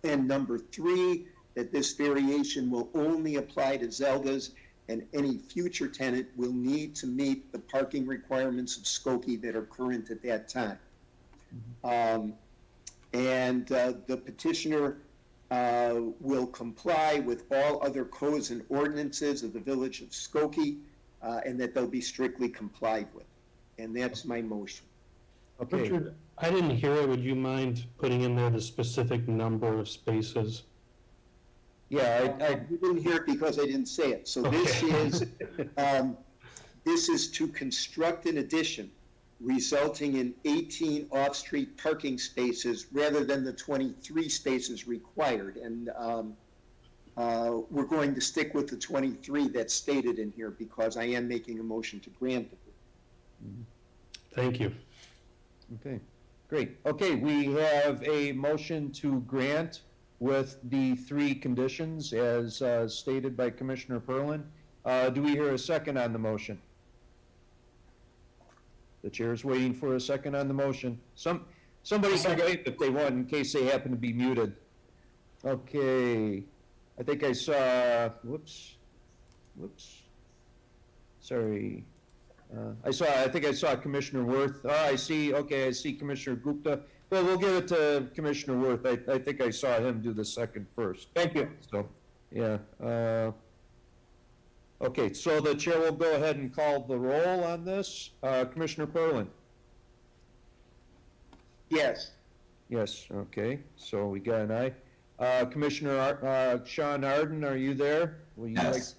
And number 3, that this variation will only apply to Zelda's, and any future tenant will need to meet the parking requirements of Skokie that are current at that time. The petitioner will comply with all other codes and ordinances of the Village of Skokie, and that they'll be strictly complied with. And that's my motion. Okay. Richard, I didn't hear it. Would you mind putting in there the specific number of spaces? Yeah, You didn't hear it because I didn't say it. So this is to construct an addition resulting in 18 off-street parking spaces rather than the 23 spaces required. And we're going to stick with the 23 that's stated in here because I am making a motion to grant it. Thank you. Okay, great. Okay, we have a motion to grant with the 3 conditions as stated by Commissioner Perlin. Do we hear a second on the motion? The chair is waiting for a second on the motion. Somebody can wait if they want in case they happen to be muted. Okay, I think I saw, whoops, sorry. I think I saw Commissioner Worth. I see Commissioner Gupta. Well, we'll give it to Commissioner Worth. I think I saw him do the second first. Thank you. So, yeah. Okay, so the chair will go ahead and call the roll on this. Commissioner Perlin? Yes. Yes, okay, so we got an aye. Commissioner Sean Arden, are you there? Will you Yes.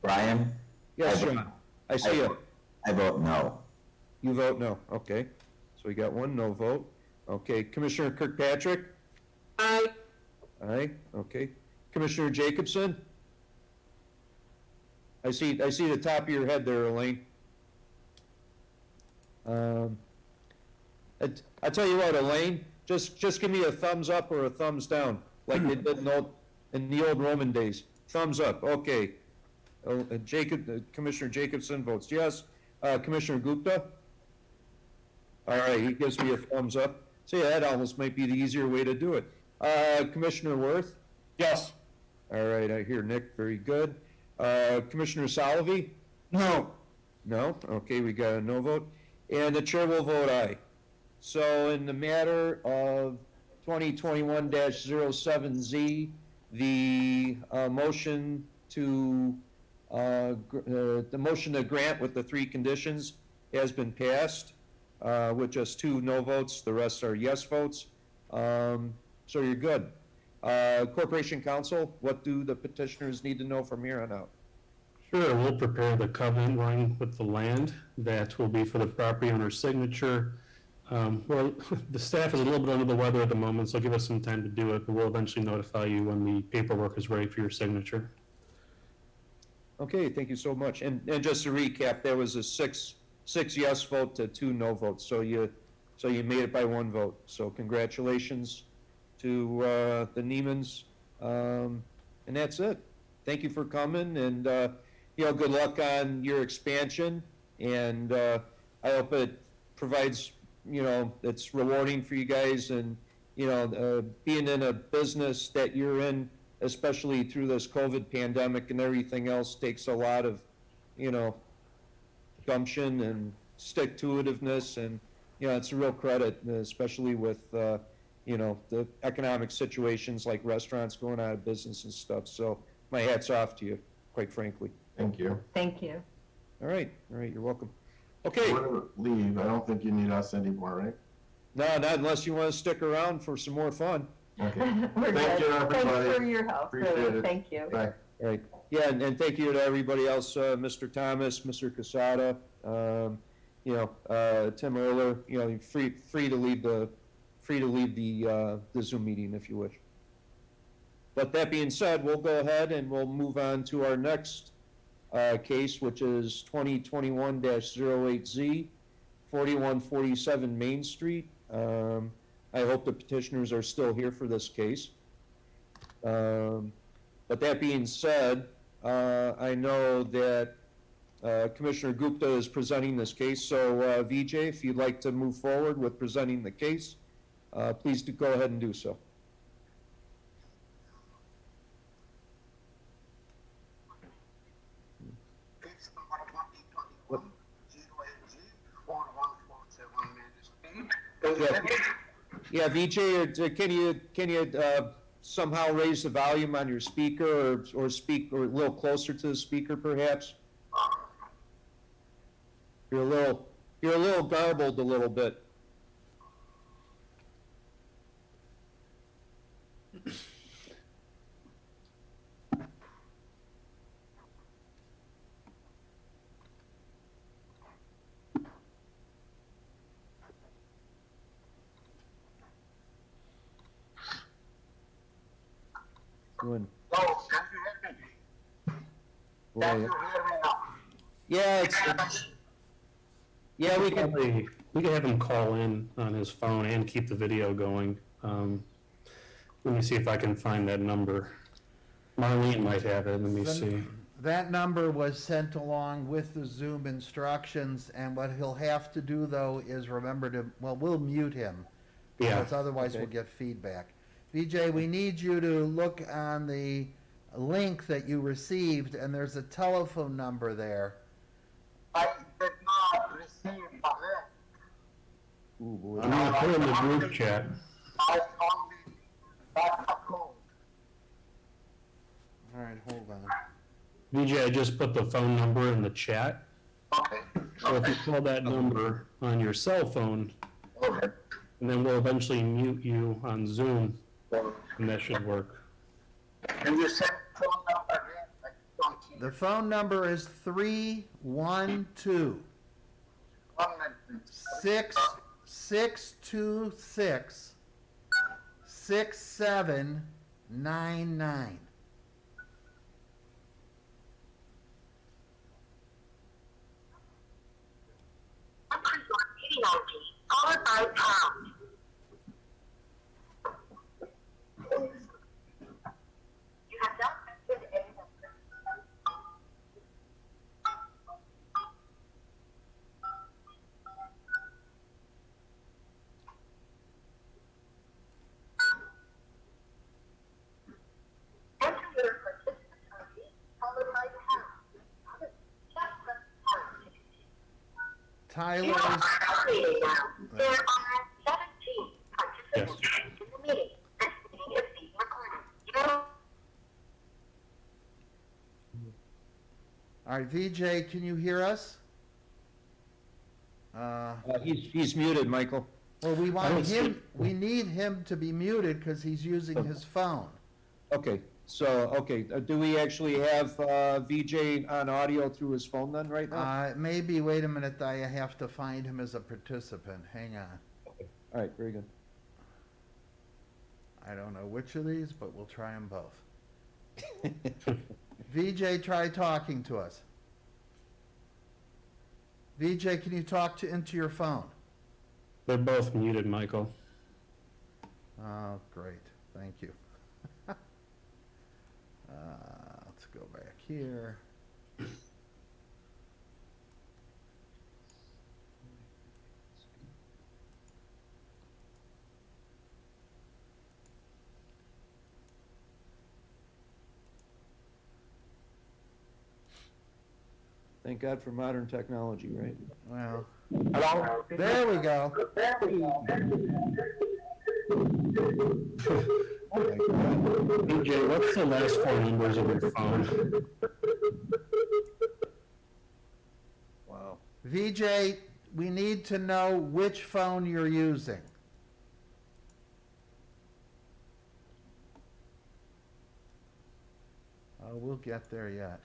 Brian? Yes, Sean, I see you. I vote no. You vote no, okay. So we got one no vote. Okay, Commissioner Kirkpatrick? Aye. Aye, okay. Commissioner Jacobson? I see the top of your head there, Elaine. I tell you what, Elaine, just give me a thumbs up or a thumbs down, like they did in the old Roman days. Thumbs up, okay. Commissioner Jacobson votes yes. Commissioner Gupta? All right, he gives me a thumbs up. So yeah, that almost might be the easier way to do it. Commissioner Worth? Yes. All right, I hear Nick, very good. Commissioner Salovey? No. No? Okay, we got a no vote. And the chair will vote aye. So in the matter of 2021-07Z, the motion to grant with the 3 conditions has been passed with just 2 no votes. The rest are yes votes. So you're good. Corporation Counsel, what do the petitioners need to know from here on out? Sure, we'll prepare the covenant line with the land. That will be for the property owner's signature. Well, the staff is a little bit under the weather at the moment, so give us some time to do it, but we'll eventually notify you when the paperwork is ready for your signature. Okay, thank you so much. And just to recap, there was a six yes vote to 2 no votes. So you made it by 1 vote. So congratulations to the Niemans. And that's it. Thank you for coming, and good luck on your expansion. And I hope it provides, it's rewarding for you guys, and being in a business that you're in, especially through this COVID pandemic and everything else, takes a lot of, gumption and stick-to-itiveness, and it's a real credit, especially with the economic situations like restaurants going out of business and stuff. So my hat's off to you, quite frankly. Thank you. Thank you. All right, you're welcome. Okay. We're gonna leave. I don't think you need us anymore, right? No, not unless you want to stick around for some more fun. Okay. We're Thank good. you, everybody. Thanks for your help, Appreciate really. it. Thank you. Bye. All right. Yeah, and thank you to everybody else, Mr. Thomas, Mr. Casada, Tim Erler. You're free to leave the Zoom meeting if you wish. But that being said, we'll go ahead and we'll move on to our next case, which is 2021-08Z, 4147 Main Street. I hope the petitioners are still here for this case. But that being said, I know that Commissioner Gupta is presenting this case. So Vijay, if you'd like to move forward with presenting the case, please go ahead and do so. Yeah, Vijay, can you somehow raise the volume on your speaker, or speak or a little closer to the speaker, perhaps? You're a little garbled a little bit. Good. Oh, can you hear me? Can you hear me now? Yeah, yeah, we can. We can have him call in on his phone and keep the video going. Let me see if I can find that number. Marlene might have it. Let me see. That number was sent along with the Zoom instructions, and what he'll have to do, though, is remember to, we'll mute him. Yeah. Because otherwise we'll get feedback. Vijay, we need you to look on the link that you received, and there's a telephone number there. I did not receive the link. Ooh, boy. I'm going to put it in the group chat. I only got a code. All right, hold on. VJ, I just put the phone number in the chat. Okay. So if you call that number on your cell phone, Okay. and then we'll eventually mute you on Zoom, and that should work. Can you send phone number again? I don't hear. The phone number is 312 626-6799. Followed by pound. You have not entered any number. Enter your participant ID, followed by pound. Just press pound. Tyler's, You are meeting now. There are 17 participants in the meeting. This meeting is being recorded. all right, VJ, can you hear us? He's muted, Michael. Well, we I want don't him, see- we need him to be muted because he's using his phone. Okay, do we actually have VJ on audio through his phone then right now? Maybe, wait a minute, I have to find him as a participant. Hang on. All right, very good. I don't know which of these, but we'll try them both. VJ, try talking to us. VJ, can you talk into your phone? They're both muted, Michael. Oh, great, thank you. Let's go back here. Thank God for modern technology, right? Well, Hello? there we go. BJ, what's the last four numbers of your phone? Wow. VJ, we need to know which phone you're using. We'll get there yet.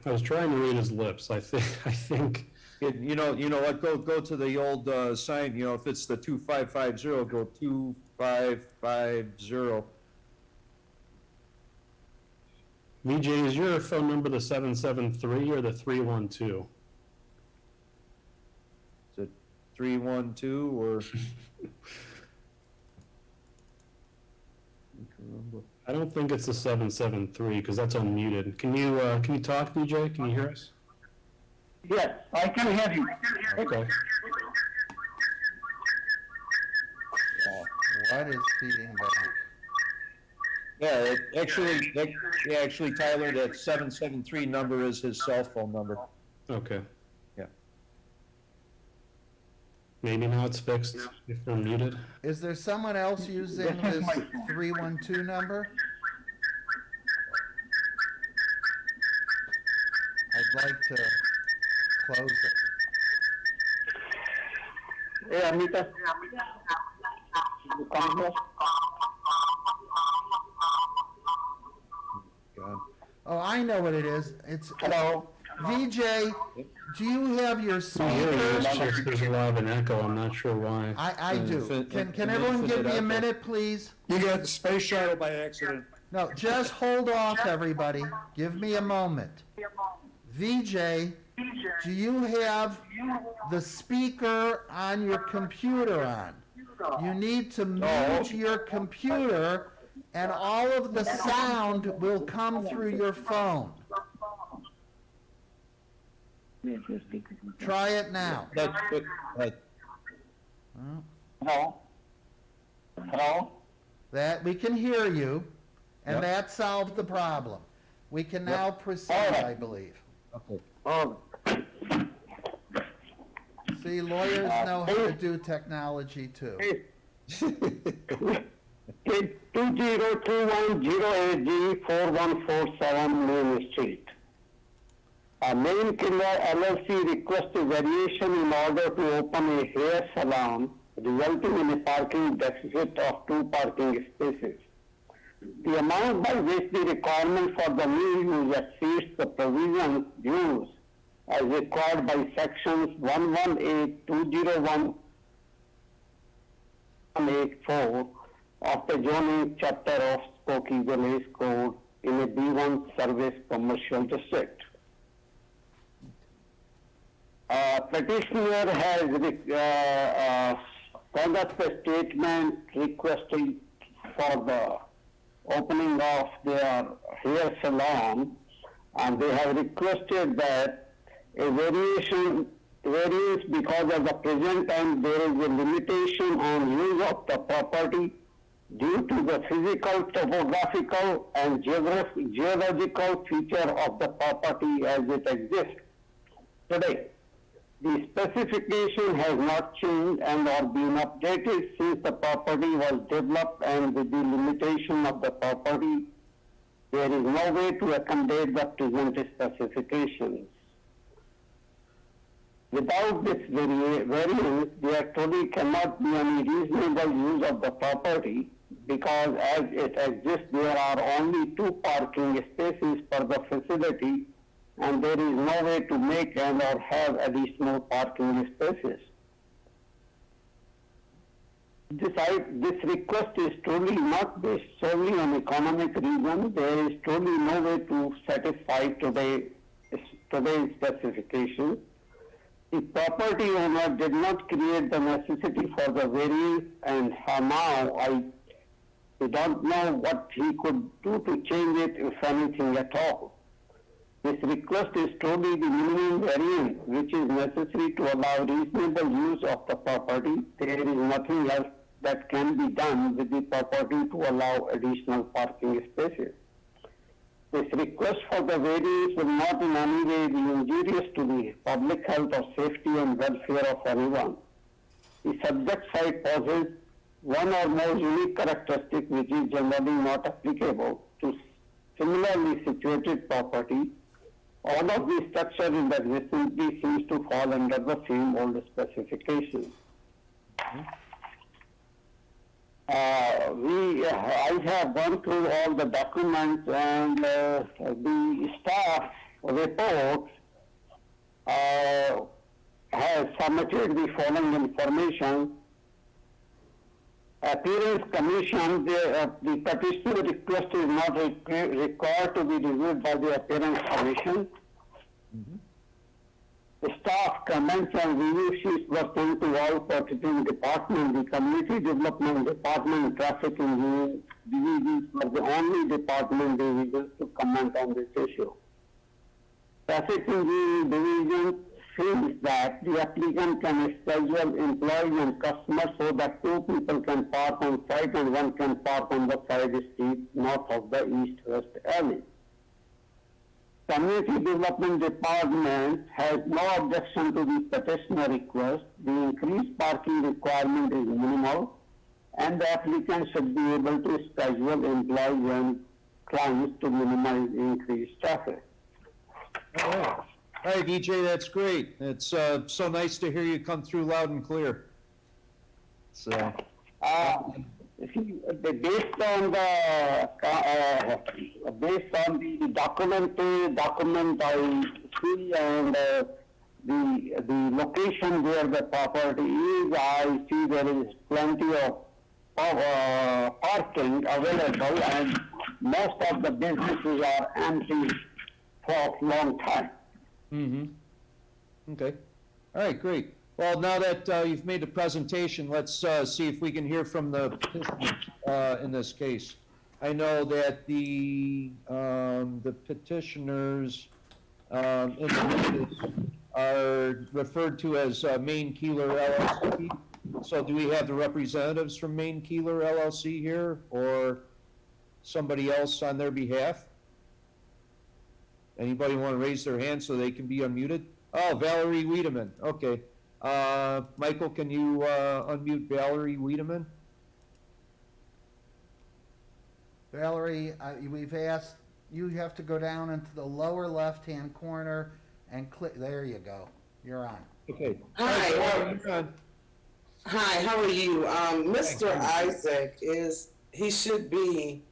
I was trying to read his lips. I think. You know what, go to the old sign, if it's the 2550, go 2550. VJ, is your phone number the 773 or the 312? Is it 312 or? I don't think it's the 773 because that's unmuted. Can you talk, VJ? Can you hear us? Yes, I can hear you. Okay. What is feeding back? Yeah, actually, Tyler, that 773 number is his cell phone number. Okay. Yeah. Maybe now it's fixed if they're muted. Is there someone else using this 312 number? I'd like to close it. Hey, Amita. You come here. God. Oh, I know what it is. It's Hello. VJ. Do you have your I hear you. It's speakers? just there's a lot of an echo. I'm not sure why. I do. Can an everyone give me a infinite minute, please? You got the space shuttle by accident. No, just hold off, everybody. Give me a moment. VJ, do you have the speaker on your computer on? You need to mute your computer and all of the sound will come through your phone. Try it now. That's good. Hello. Hello. That, we can hear you, and Yep. that solved the problem. We can now proceed, I believe. Okay. Oh, See, lawyers know how to do technology too. it's 2021-0AG4147 Main Street. Main Killer LLC requests a variation in order to open a hair salon, resulting in a parking deficit of 2 parking spaces. The amount by which the requirement for the new use exceeds the provisions used as required by sections 118, 201, of the zoning chapter of Skokie Village Code in a B1 service commercial district. Petitioner has conducted a statement requesting for the opening of their hair salon, and they have requested that a variance because of the present time there is a limitation on use of the property due to the physical, topographical, and geological feature of the property as it exists today. The specification has not changed and or been updated since the property was developed, and with the limitation of the property, there is no way to accommodate the present specifications. Without this variance, there truly cannot be any reasonable use of the property, because as it exists, there are only 2 parking spaces per the facility, and there is no way to make and or have additional parking spaces. This request is truly not based solely on economic reason. There is truly no way to satisfy today's specifications. The property owner did not create the necessity for the variance, and now I don't know what he could do to change it, if anything at all. This request is truly the minimum variance which is necessary to allow reasonable use of the property. There is nothing else that can be done with the property to allow additional parking spaces. This request for the variance will not in any way be injurious to the public health or safety and welfare of anyone. The subject site poses one or more unique characteristic which is generally not applicable to similarly situated property. All of these structures in the vicinity seems to fall under the same old specifications. I have gone through all the documents, and the staff report has submitted the following information. Appearance Commission, the petitioner request is not required to be reviewed by the Appearance Commission. The staff comments and review sheets were sent to all pertaining departments. The Community Development Department, Traffic Engineering divisions were the only department divisions to comment on this issue. Traffic Engineering division feels that the applicant can schedule employees and customers so that 2 people can park on site and 1 can park on the side street north of the east-west alley. Community Development Department has no objection to the petitioner request. The increased parking requirement is minimal, and the applicant should be able to schedule employees and clients to minimize increased traffic. All right, EJ, that's great. It's so nice to hear you come through loud and clear. So, based on the document I see, and the location where the property is, I see there is plenty of parking available, and most of the businesses are empty for a long time. Okay. All right, great. Well, now that you've made the presentation, let's see if we can hear from the petitioners in this case. I know that the petitioners in the notice are referred to as Maine Keeler LLC. So do we have the representatives from Maine Keeler LLC here, or somebody else on their behalf? Anybody want to raise their hand so they can be unmuted? Oh, Valerie Wiedemann. Okay. Michael, can you unmute Valerie Wiedemann? Valerie, we've asked, you have to go down into the lower left-hand corner and click, there you go. You're on. Okay. Hi. You're on. Hi, how are you? Mr. Isaac he should be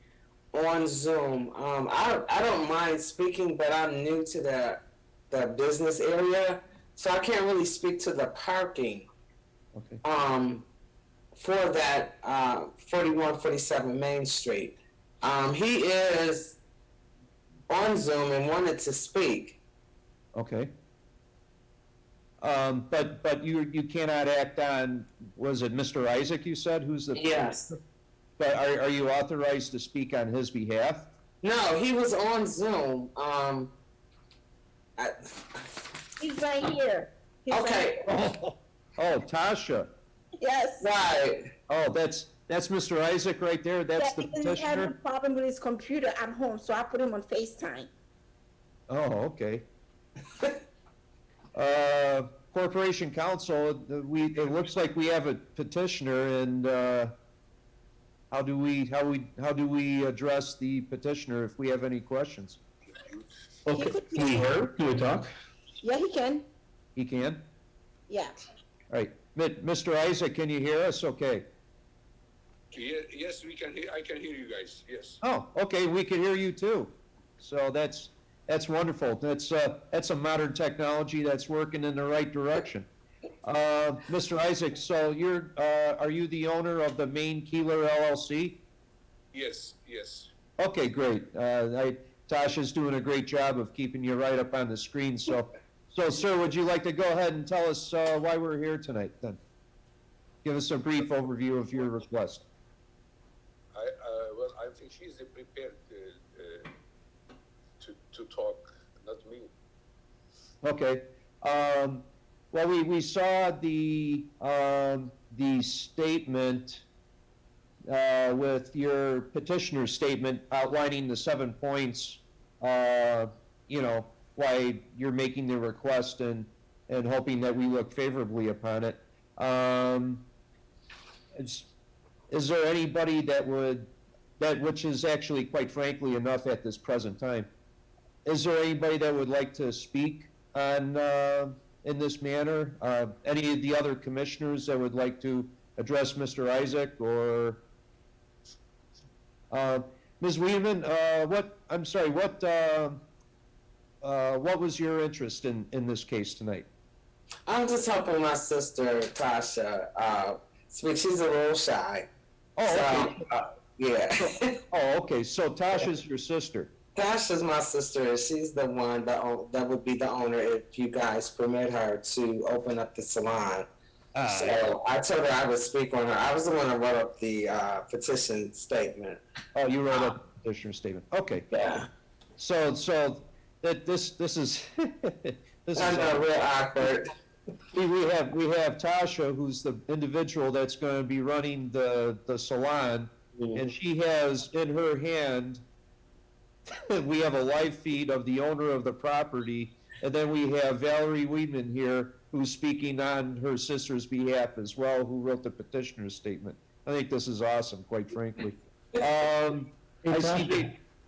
on Zoom. I don't mind speaking, but I'm new to the the business area, so I can't really speak to the parking. Okay. For that 4147 Main Street. He is on Zoom and wanted to speak. Okay. But you cannot act on, was it Mr. Isaac you said, who's the? Yes. But are you authorized to speak on his behalf? No, he was on Zoom. He's right here. He's Okay. right- Oh, Tasha. Yes. Right. Oh, that's Mr. Isaac right there? That's the Yeah, because he had a petitioner? problem with his computer at home, so I put him on FaceTime. Oh, okay. Corporation Counsel, it looks like we have a petitioner, and how do we address the petitioner if we have any questions? Okay, can we hear? Can we talk? Yeah, he can. He can? Yeah. All right. Mr. Isaac, can you hear us? Okay. Yes, we can hear. I can hear you guys. Yes. Oh, okay, we can hear you too. So that's wonderful. That's a modern technology that's working in the right direction. Mr. Isaac, so are you the owner of the Main Keeler LLC? Yes. Yes. Okay, great. Tasha's doing a great job of keeping you right up on the screen. So, sir, would you like to go ahead and tell us why we're here tonight then? Give us a brief overview of your request. Well, I think she's prepared to talk, not me. Okay. Well, we saw the statement with your petitioner statement outlining the 7 points, why you're making the request and hoping that we look favorably upon it. Is there anybody which is actually, quite frankly, enough at this present time? Is there anybody that would like to speak on in this manner? Any of the other commissioners that would like to address Mr. Isaac or Ms. Weedman? What was your interest in this case tonight? I'm just helping my sister Tasha speak. She's a little shy. Oh, okay. Yeah. Oh, okay. So Tasha's your sister. Tasha's my sister. She's the one that would be the owner if you guys permit her to open up the salon. So I told her I would speak on her. I was the one that wrote up the petition statement. Oh, you wrote up the petitioner statement. Okay. Yeah. So that this is this I know, real awkward. We have Tasha, who's the individual that's going to be running the salon, and she has in her hand. We have a live feed of the owner of the property, and then we have Valerie Weedman here, who's speaking on her sister's behalf as well, who wrote the petitioner's statement. I think this is awesome, quite frankly.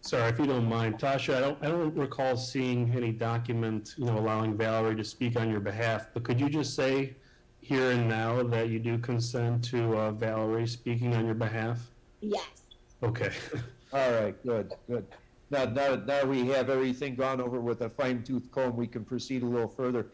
Sorry, if you don't mind, Tasha, I don't recall seeing any document, allowing Valerie to speak on your behalf, but could you just say here and now that you do consent to Valerie speaking on your behalf? Yes. Okay. All right, good. Now we have everything gone over with a fine-tooth comb, we can proceed a little further.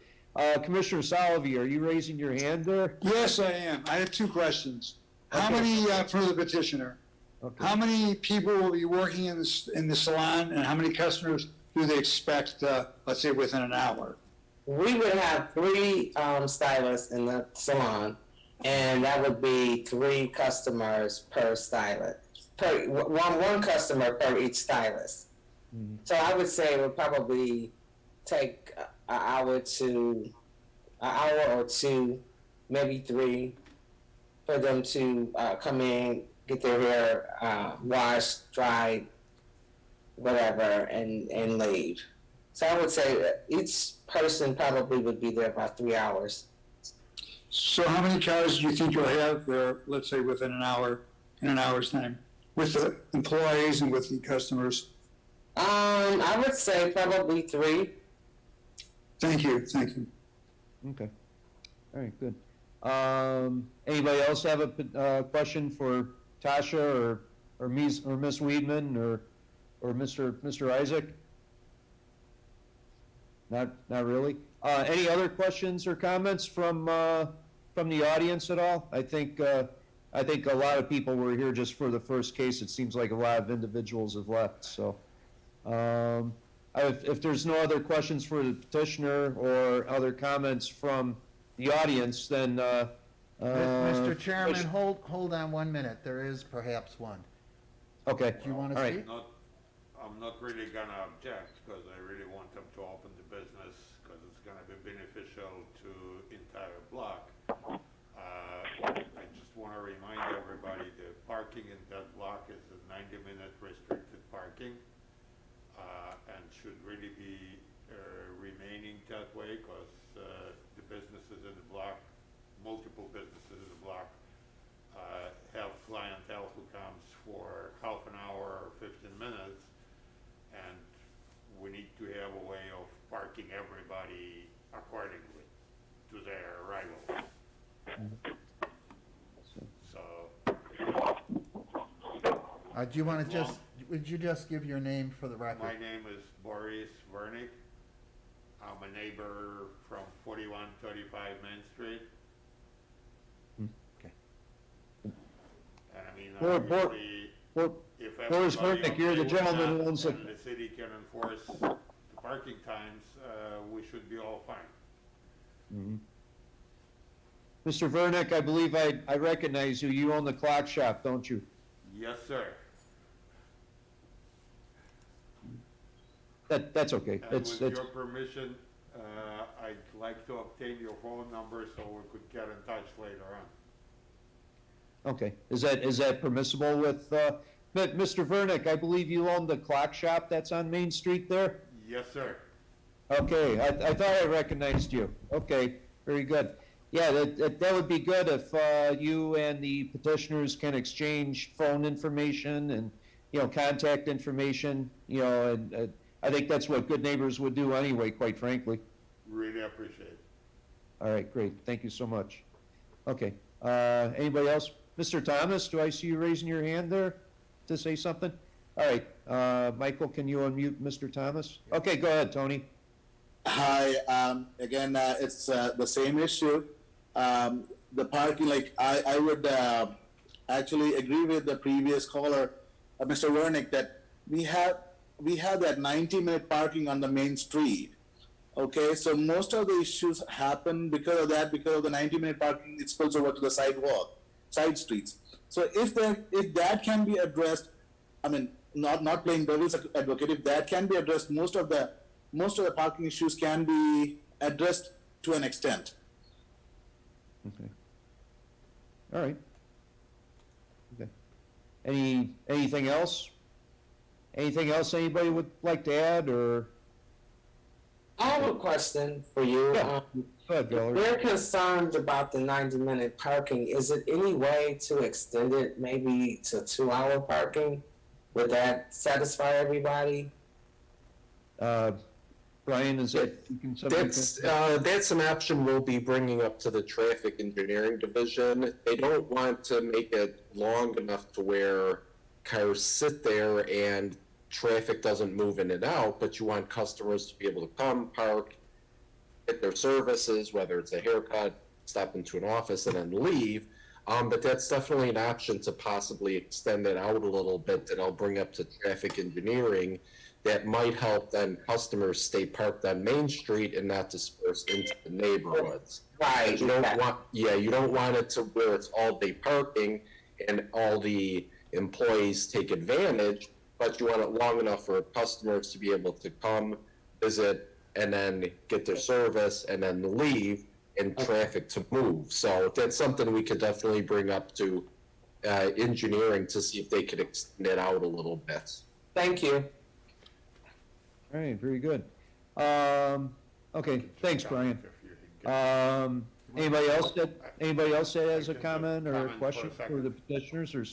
Commissioner Salvi, are you raising your hand there? Yes, I am. I have two questions. How many, for the petitioner, Okay. how many people will be working in the salon, and how many customers do they expect, let's say, within an hour? We would have 3 stylists in the salon, and that would be 3 customers per stylist. One customer per each stylist. Mm-hmm. So I would say it would probably take an hour or two, maybe 3, for them to come in, get their hair washed, dried, whatever, and leave. So I would say that each person probably would be there about 3 hours. So how many cars do you think you'll have there, let's say, within an hour, in an hour's time, with the employees and with the customers? I would say probably 3. Thank you. Okay. All right, good. Anybody else have a question for Tasha or Ms. Weedman or Mr. Isaac? Not really? Any other questions or comments from the audience at all? I think a lot of people were here just for the first case. It seems like a lot of individuals have left, so. If there's no other questions for the petitioner or other comments from the audience, then, Mr. Chairman, hold on 1 minute. There is perhaps one. Okay. Do you want All to right. speak? I'm not really gonna object, because I really want them to open the business, because it's gonna be beneficial to entire block. I just wanna remind everybody, the parking in that block is a 90-minute restricted parking, and should really be remaining that way, because the businesses in the block, multiple businesses in the block, have clientele who comes for half an hour or 15 minutes, and we need to have a way of parking everybody accordingly to their arrival. So, Do you want to would you just give your name for the record? my name is Boris Vernick. I'm a neighbor from 4135 Main Street. Okay. And I mean, Boris obviously, if Boris everybody Vernick, you're the okay with gentleman that, who owns the. and the city can enforce the parking times, we should be all fine. Mhm. Mr. Vernick, I believe I recognize you. You own the clock shop, don't you? Yes, sir. That's okay. And with your permission, I'd like to obtain your phone number so we could get in touch later on. Okay. Is that permissible with, Mr. Vernick, I believe you own the clock shop that's on Main Street there? Yes, sir. Okay, I thought I recognized you. Okay, very good. Yeah, that would be good if you and the petitioners can exchange phone information and, contact information, and I think that's what good neighbors would do anyway, quite frankly. Really appreciate it. All right, great. Thank you so much. Okay, anybody else? Mr. Thomas, do I see you raising your hand there to say something? All right, Michael, can you unmute Mr. Thomas? Okay, go ahead, Tony. Hi, again, it's the same issue. The parking, like, I would actually agree with the previous caller, Mr. Wernick, that we have that 90-minute parking on the main street. Okay, so most of the issues happen because of that, because of the 90-minute parking, it spills over to the side streets. So if that can be addressed, I mean, not playing devil's advocate, if that can be addressed, most of the parking issues can be addressed to an extent. Okay. All right. Okay. Anything else? Anything else anybody would like to add, or? I have a question for you. Yeah. Go ahead, Valerie. We're concerned about the 90-minute parking. Is it any way to extend it maybe to 2-hour parking? Would that satisfy everybody? Brian, is that? That's an option we'll be bringing up to the traffic engineering division. They don't want to make it long enough to where cars sit there and traffic doesn't move in and out, but you want customers to be able to come, park, get their services, whether it's a haircut, stop into an office, and then leave. But that's definitely an option to possibly extend it out a little bit that I'll bring up to traffic engineering. That might help then customers stay parked on Main Street and not disperse into the neighborhoods. Right. You don't want it to where it's all day parking and all the employees take advantage, but you want it long enough for customers to be able to come, visit, and then get their service and then leave, and traffic to move. So that's something we could definitely bring up to engineering to see if they could extend it out a little bit. Thank you. All right, very good. Okay, thanks, Brian. Anybody else that has a comment or a question for the petitioners, or?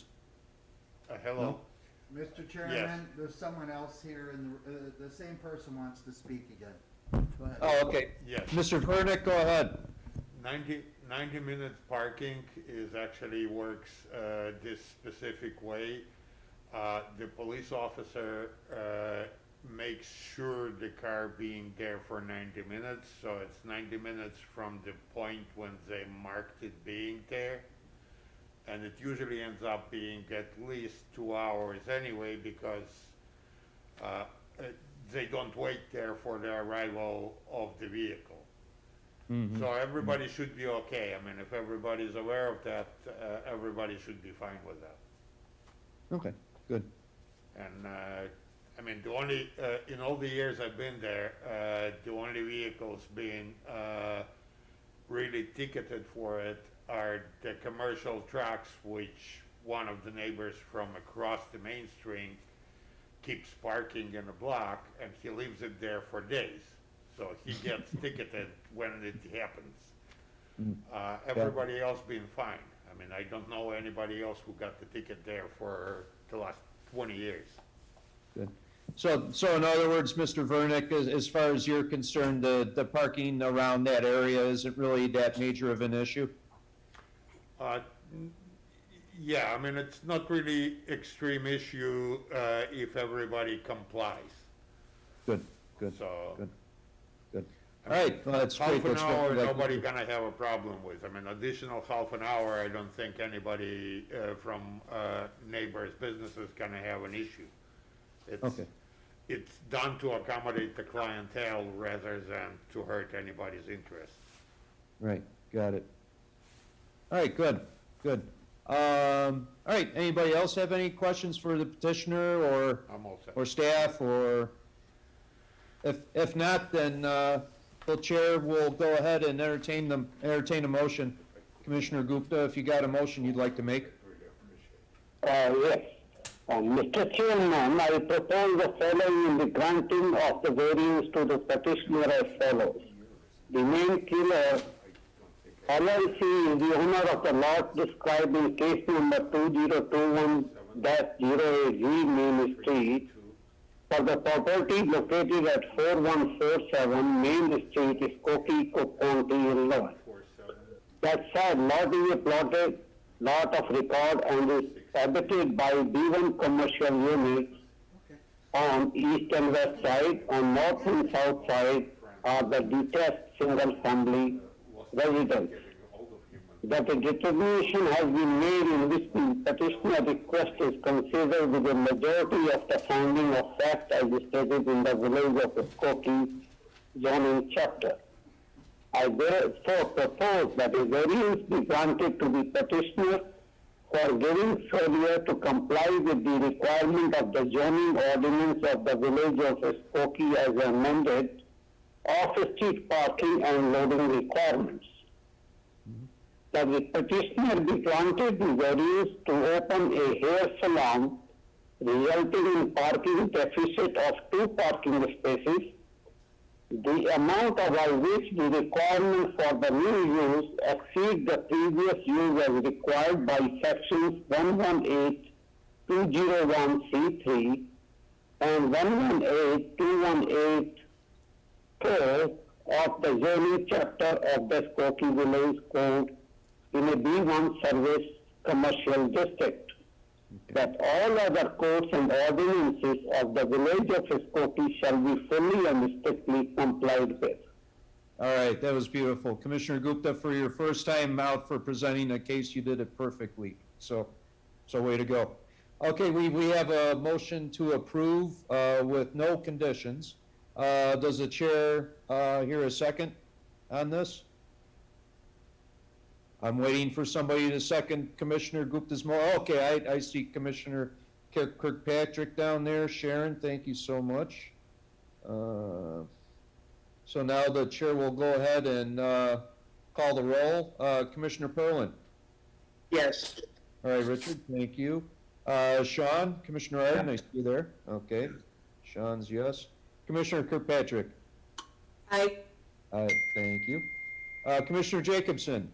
Hello? Mr. Chairman, Yes. there's someone else here, and the same person wants to speak again. Go ahead. Oh, okay. Yes. Mr. Vernick, go ahead. 90 minutes parking actually works this specific way. The police officer makes sure the car being there for 90 minutes, so it's 90 minutes from the point when they marked it being there. And it usually ends up being at least 2 hours anyway, because they don't wait there for the arrival of the vehicle. Mhm. So everybody should be okay. I mean, if everybody's aware of that, everybody should be fine with that. Okay, good. And, I mean, the only, in all the years I've been there, the only vehicles being, really ticketed for it are the commercial trucks, which one of the neighbors from across the main street keeps parking in a block, and he leaves it there for days. So he gets ticketed when it happens. Everybody else been fine. I mean, I don't know anybody else who got the ticket there for the last 20 years. Good. So in other words, Mr. Vernick, as far as you're concerned, the parking around that area isn't really that major of an issue? Yeah, I mean, it's not really extreme issue, if everybody complies. Good, good, So. good, good. All right, well, that's great. Half an That's what hour, we like to nobody do. gonna have a problem with. I mean, additional half an hour, I don't think anybody, from, neighbors' businesses gonna have an issue. Okay. It's done to accommodate the clientele rather than to hurt anybody's interest. Right, got it. All right, good, good. All right, anybody else have any questions for the petitioner or, I'm all set. or staff, or? If not, then, the chair will go ahead and entertain a motion. Commissioner Gupta, if you got a motion you'd like to make? Yes. Mr. Chairman, I propose the following in the granting of the variance to the petitioner as follows. The main killer LLC is the owner of the lot described in case number 2021-080 Main Street for the property located at 4147 Main Street, Skokie, Cook County, Illinois. That said, lot is a plotted lot of record and is habited by B1 commercial units on east and west side. On north and south side are the detached single-family residence. That a determination has been made in which the petitioner request is considered with a majority of the finding of fact as stated in the village of Skokie zoning chapter. I therefore propose that a variance be granted to the petitioner for giving failure to comply with the requirement of the zoning ordinance of the village of Skokie as amended, off-street parking and loading requirements. That the petitioner be granted the variance to open a hair salon resulting in parking deficit of 2 parking spaces, the amount of which the requirement for the new use exceed the previous use as required by sections 118-201C3 and 118-218 of the zoning chapter of the Skokie Village Code in a B1 service commercial district. That all other codes and ordinances of the village of Skokie shall be fully and strictly complied with. All right, that was beautiful. Commissioner Gupta, for your first time out for presenting a case, you did it perfectly. So way to go. Okay, we have a motion to approve with no conditions. Does the chair hear a second on this? I'm waiting for somebody to second Commissioner Gupta's okay, I see Commissioner Kirkpatrick down there. Sharon, thank you so much. So now the chair will go ahead and call the roll. Commissioner Perlin? Yes. All right, Richard, thank you. Sean, Commissioner Arden, I see you there. Okay, Sean's yes. Commissioner Kirkpatrick? Aye. Aye, thank you. Commissioner Jacobson?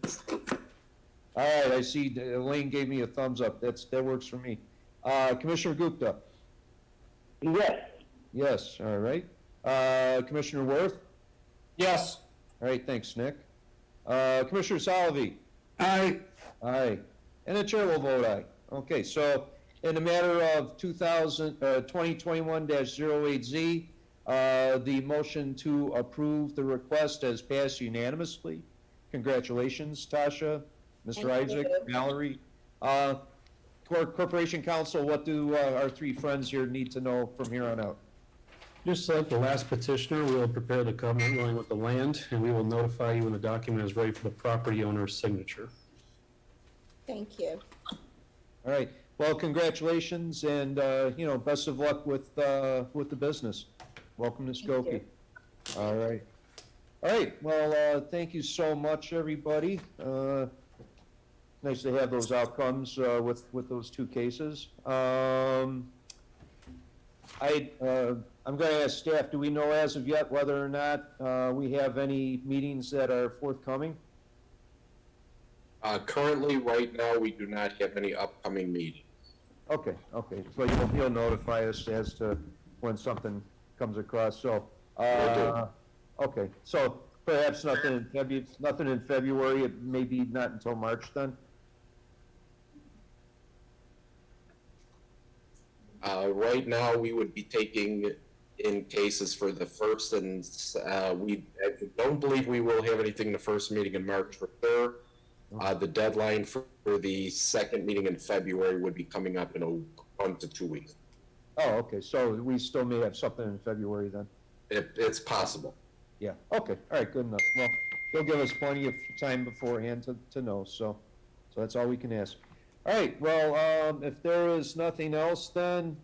All right, I see Elaine gave me a thumbs up. That works for me. Commissioner Gupta? Yes. Yes, all right. Commissioner Worth? Yes. All right, thanks, Nick. Commissioner Salovey? Aye. Aye. And the chair will vote aye. Okay, so in the matter of 2021-08Z, The motion to approve the request has passed unanimously. Congratulations, Tasha, Mr. Thank Isaac, you. Mallory. Corporation Counsel, what do our three friends here need to know from here on out? Just like the last petitioner, we will prepare the covenant ruling with the land, and we will notify you when the document is ready for the property owner's signature. Thank you. All right, well, congratulations, and, best of luck with the business. Welcome to Thank Skokie. All right. All right, well, thank you so much, everybody. Nice to have those outcomes with those two cases. I'm going to ask staff, do we know as of yet whether or not we have any meetings that are forthcoming? Currently, right now, we do not have any upcoming meetings. Okay, so you'll notify us as to when something comes across, so. Okay, so perhaps nothing in February, it may be not until March then? Right now, we would be taking in cases for the first, and I don't believe we will have anything in the first meeting in March for sure. The deadline for the second meeting in February would be coming up in 1 to 2 weeks. Oh, okay, so we still may have something in February then? It's possible. Yeah, okay, all right, good enough. Well, they'll give us plenty of time beforehand to know, so that's all we can ask. All right, well, if there is nothing else then,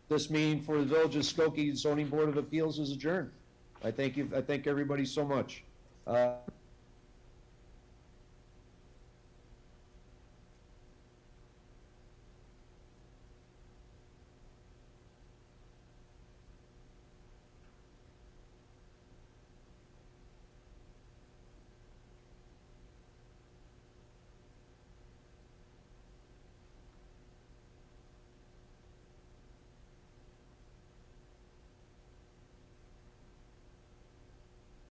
this meeting for the Village of Skokie Zoning Board of Appeals is adjourned. I thank everybody so much.